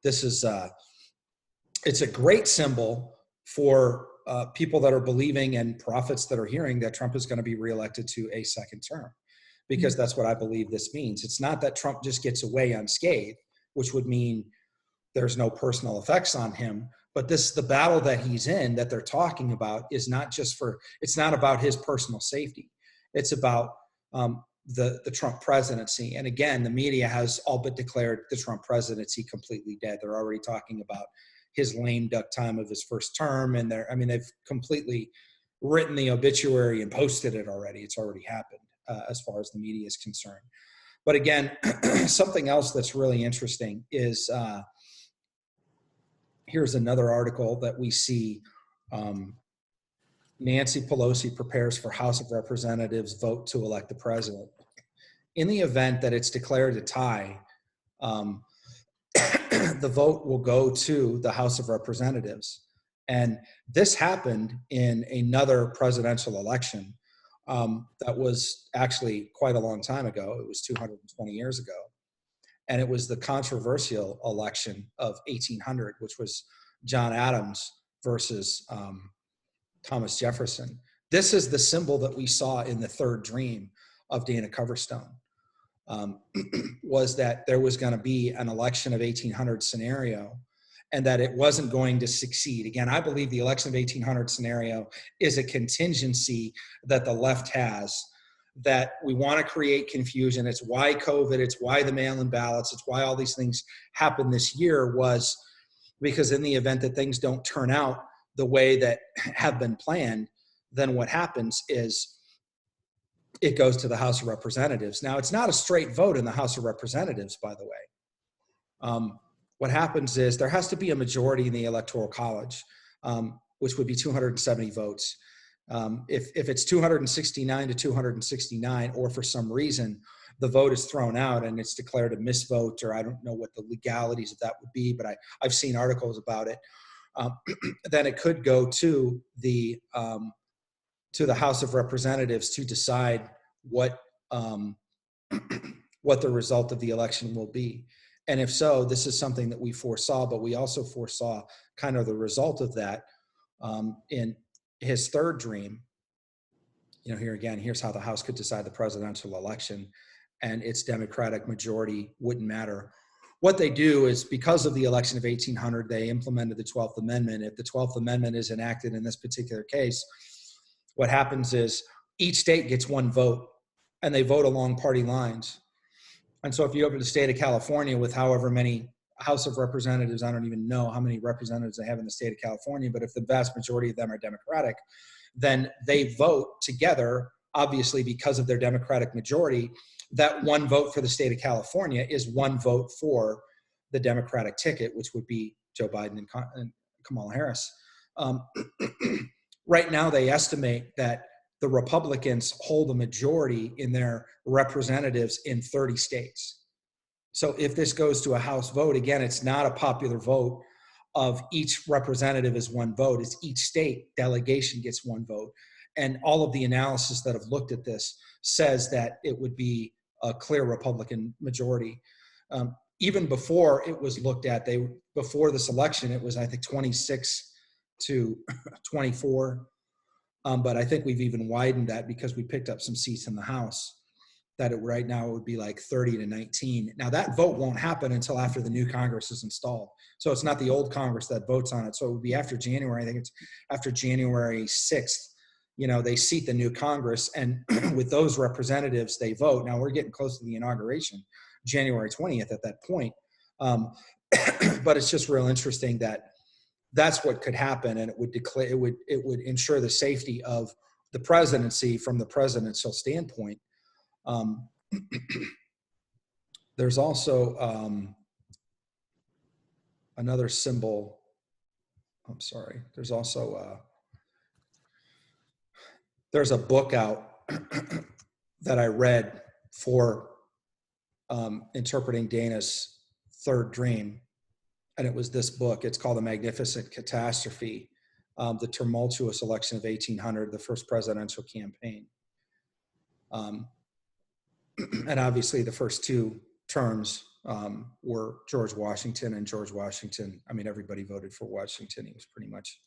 this is, it's a great symbol for people that are believing and prophets that are hearing that Trump is going to be reelected to a second term, because that's what I believe this means. It's not that Trump just gets away unscathed, which would mean there's no personal effects on him, but the battle that he's in, that they're talking about, is not just it's not about his personal safety. It's about the Trump presidency. And again, the media has all but declared the Trump presidency completely dead. They're already talking about his lame duck time of his first term. And they've completely written the obituary and posted it already. It's already happened as far as the media is concerned. But again, something else that's really interesting is, here's another article that we see. Nancy Pelosi prepares for House of Representatives vote to elect the president. In the event that it's declared a tie, the vote will go to the House of Representatives. And this happened in another presidential election that was actually quite a long time ago. It was 220 years ago. And it was the controversial election of 1800, which was John Adams versus Thomas Jefferson. This is the symbol that we saw in the third dream of Dana Coverstone, was that there was going to be an election of 1800 scenario and that it wasn't going to succeed. Again, I believe the election of 1800 scenario is a contingency that the left has, that we want to create confusion. It's why COVID, it's why the mail-in ballots, it's why all these things happened this year, was because in the event that things don't turn out the way that have been planned, then what happens is it goes to the House of Representatives. Now, it's not a straight vote in the House of Representatives, by the way. What happens is there has to be a majority in the Electoral College, which would be 270 votes. If it's 269 to 269, or for some reason the vote is thrown out and it's declared a misvote, or I don't know what the legalities of that would be, but I've seen articles about it, then it could go to the House of Representatives to decide what the result of the election will be. And if so, this is something that we foresaw, but we also foresaw kind of the result of that in his third dream. You know, here again, here's how the House could decide the presidential election, and its Democratic majority wouldn't matter. What they do is, because of the election of 1800, they implemented the 12th Amendment. If the 12th Amendment is enacted in this particular case, what happens is each state gets one vote, and they vote along party lines. And so if you go to the state of California with however many House of Representatives, I don't even know how many representatives they have in the state of California, but if the vast majority of them are Democratic, then they vote together, obviously because of their Democratic majority. That one vote for the state of California is one vote for the Democratic ticket, which would be Joe Biden and Kamala Harris. Right now, they estimate that the Republicans hold a majority in their representatives in 30 states. So if this goes to a House vote, again, it's not a popular vote of each representative is one vote. It's each state delegation gets one vote. And all of the analysis that have looked at this says that it would be a clear Republican majority. Even before it was looked at, before this election, it was, I think, 26 to 24. But I think we've even widened that because we picked up some seats in the House, that right now it would be like 30 to 19. Now that vote won't happen until after the new Congress is installed. So it's not the old Congress that votes on it. So it would be after January. I think it's after January 6th they seat the new Congress, and with those representatives, they vote. Now we're getting close to the inauguration, January 20th at that point. But it's just real interesting that that's what could happen, and it would ensure the safety of the presidency from the presidential standpoint. There's also another symbol. I'm sorry. There's also there's a book out that I read for interpreting Dana's third dream. And it was this book. It's called The Magnificent Catastrophe, the Tumultuous Election of 1800, the first presidential campaign. And obviously the first two terms were George Washington, and George Washington, I mean, everybody voted for Washington. He was pretty much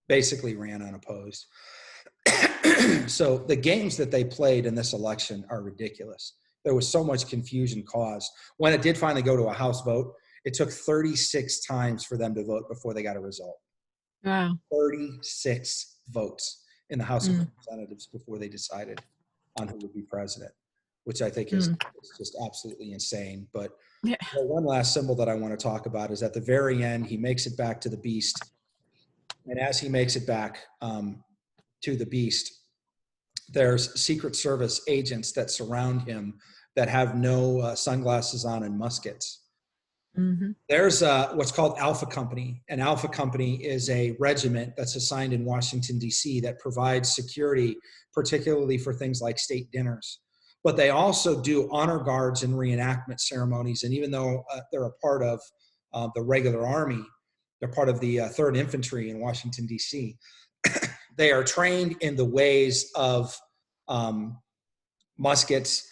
basically ran unopposed. So the games that they played in this election are ridiculous. There was so much confusion caused. When it did finally go to a House vote, it took 36 times for them to vote before they got a result. Wow. 36 votes in the House of Representatives before they decided on who would be president, which I think is just absolutely insane. But one last symbol that I want to talk about is at the very end, he makes it back to the beast. And as he makes it back to the beast, there's Secret Service agents that surround him that have no sunglasses on and muskets. Mm-hmm. There's what's called Alpha Company. And Alpha Company is a regiment that's assigned in Washington, D.C. that provides security, particularly for things like state dinners. But they also do honor guards and reenactment ceremonies. And even though they're a part of the regular army, they're part of the 3rd Infantry in Washington, D.C., they are trained in the ways of muskets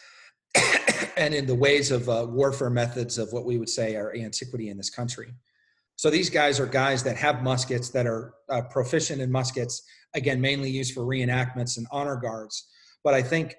and in the ways of warfare methods of what we would say are antiquity in this country. So these guys are guys that have muskets, that are proficient in muskets, again, mainly used for reenactments and honor guards. But I think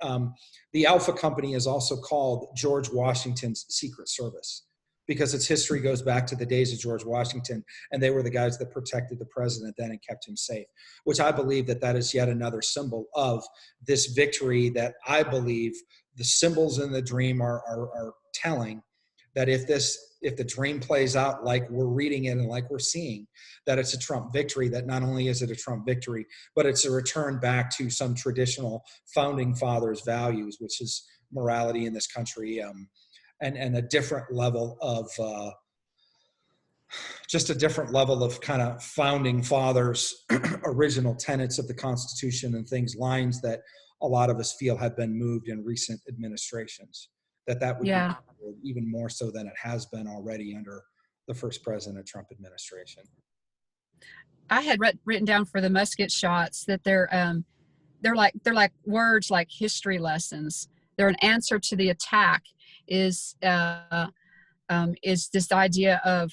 the Alpha Company is also called George Washington's Secret Service, because its history goes back to the days of George Washington, and they were the guys that protected the president then and kept him safe, which I believe that is yet another symbol of this victory that I believe the symbols in the dream are telling, that if the dream plays out like we're reading it and like we're seeing, that it's a Trump victory, that not only is it a Trump victory, but it's a return back to some traditional founding fathers' values, which is morality in this country, and a different level of just a different level of kind of founding fathers' original tenets of the Constitution and things, lines that a lot of us feel have been moved in recent administrations, that would be even more so than it has been already under the first President Trump administration. I had written down for the musket shots that they're like words like history lessons. They're an answer to the attack. Is this idea of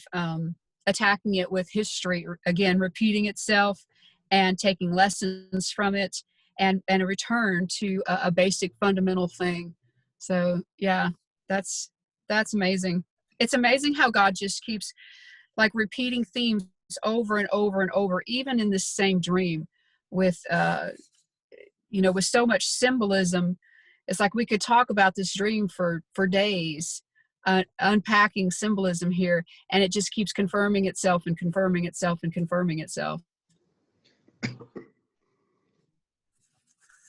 attacking it with history, again, repeating itself and taking lessons from it, and a return to a basic fundamental thing. So yeah, that's amazing. It's amazing how God just keeps like repeating themes over and over and over, even in this same dream, with with so much symbolism. It's like we could talk about this dream for days, unpacking symbolism here, and it just keeps confirming itself and confirming itself and confirming itself.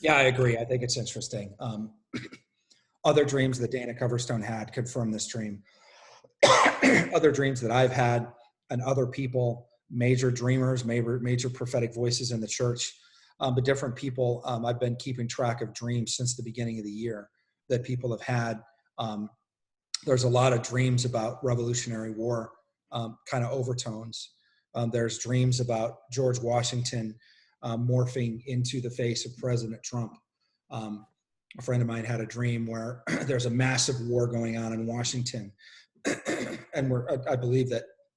Yeah, I agree. I think it's interesting. Other dreams that Dana Coverstone had confirm this dream. Other dreams that I've had, and other people, major dreamers, major prophetic voices in the church, but different people. I've been keeping track of dreams since the beginning of the year that people have had. There's a lot of dreams about Revolutionary War kind of overtones. There's dreams about George Washington morphing into the face of President Trump. A friend of mine had a dream where there's a massive war going on in Washington. And I believe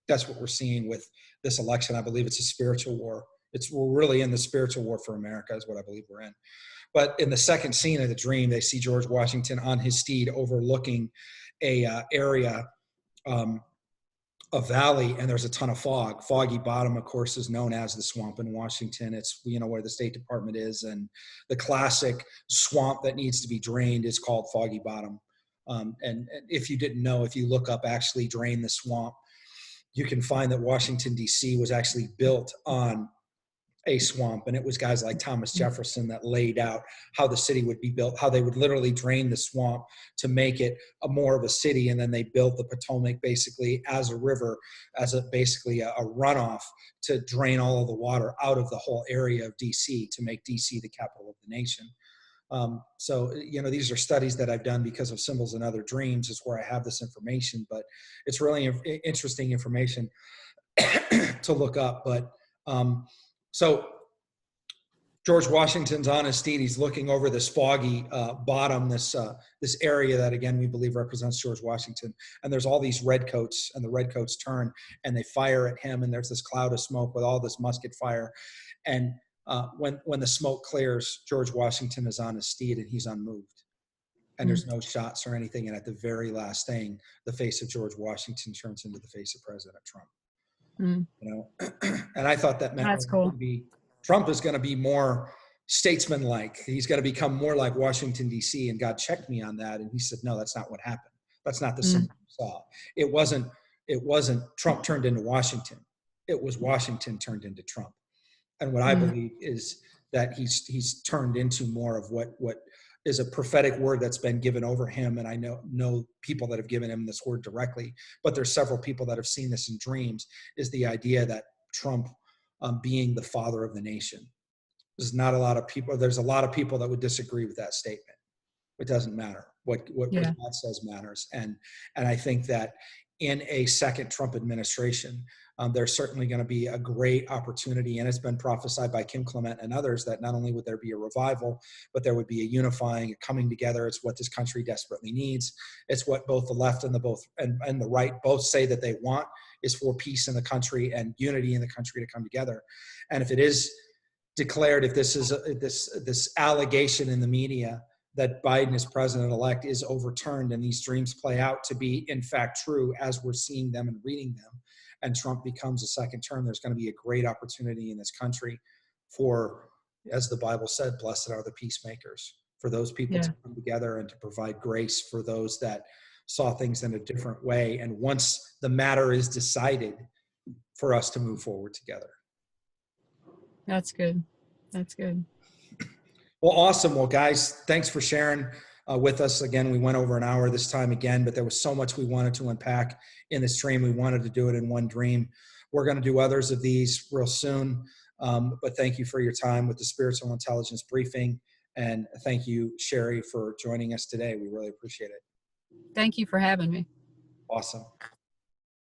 that's what we're seeing with this election. I believe it's a spiritual war. We're really in the spiritual war for America is what I believe we're in. But in the second scene of the dream, they see George Washington on his steed overlooking a area a valley, and there's a ton of fog. Foggy Bottom, of course, is known as the swamp in Washington. It's, where the State Department is, and the classic swamp that needs to be drained is called Foggy Bottom. And if you didn't know, if you look up actually drain the swamp, you can find that Washington, D.C. was actually built on a swamp, and it was guys like Thomas Jefferson that laid out how the city would be built, how they would literally drain the swamp to make it more of a city, and then they built the Potomac basically as a river, as basically a runoff to drain all of the water out of the whole area of DC to make DC the capital of the nation. So these are studies that I've done because of Symbols and Other Dreams, is where I have this information, but it's really interesting information to look up. But so George Washington's on his steed. He's looking over this foggy bottom, this area that, again, we believe represents George Washington. And there's all these redcoats, and the redcoats turn and they fire at him. And there's this cloud of smoke with all this musket fire. And when the smoke clears, George Washington is on his steed and he's unmoved. And there's no shots or anything. And at the very last thing, the face of George Washington turns into the face of President Trump. And I thought that meant That's cool. Trump is going to be more statesman-like. He's going to become more like Washington, D.C. And God checked me on that. And he said, no, that's not what happened. That's not the symbol you saw. It wasn't Trump turned into Washington. It was Washington turned into Trump. And what I believe is that he's turned into more of what is a prophetic word that's been given over him. And I know people that have given him this word directly, but there's several people that have seen this in dreams, is the idea that Trump being the father of the nation. There's a lot of people that would disagree with that statement. It doesn't matter. What God says matters. And I think that in a second Trump administration, there's certainly going to be a great opportunity, and it's been prophesied by Kim Clement and others that not only would there be a revival, but there would be a unifying, a coming together. It's what this country desperately needs. It's what both the left and the right both say that they want, is for peace in the country and unity in the country to come together. And if it is declared, if this is this allegation in the media that Biden as president-elect is overturned and these dreams play out to be in fact true as we're seeing them and reading them, and Trump becomes a second term, there's going to be a great opportunity in this country for, as the Bible said, blessed are the peacemakers, for those people to come together and to provide grace for those that saw things in a different way. And once the matter is decided, for us to move forward together. That's good. That's good. Well, awesome. Well, guys, thanks for sharing with us. Again, we went over an hour this time again, but there was so much we wanted to unpack in this dream. We wanted to do it in one dream. We're going to do others of these real soon. But thank you for your time with the Spiritual Intelligence Briefing. And thank you, Cherie, for joining us today. We really appreciate it. Thank you for having me. Awesome.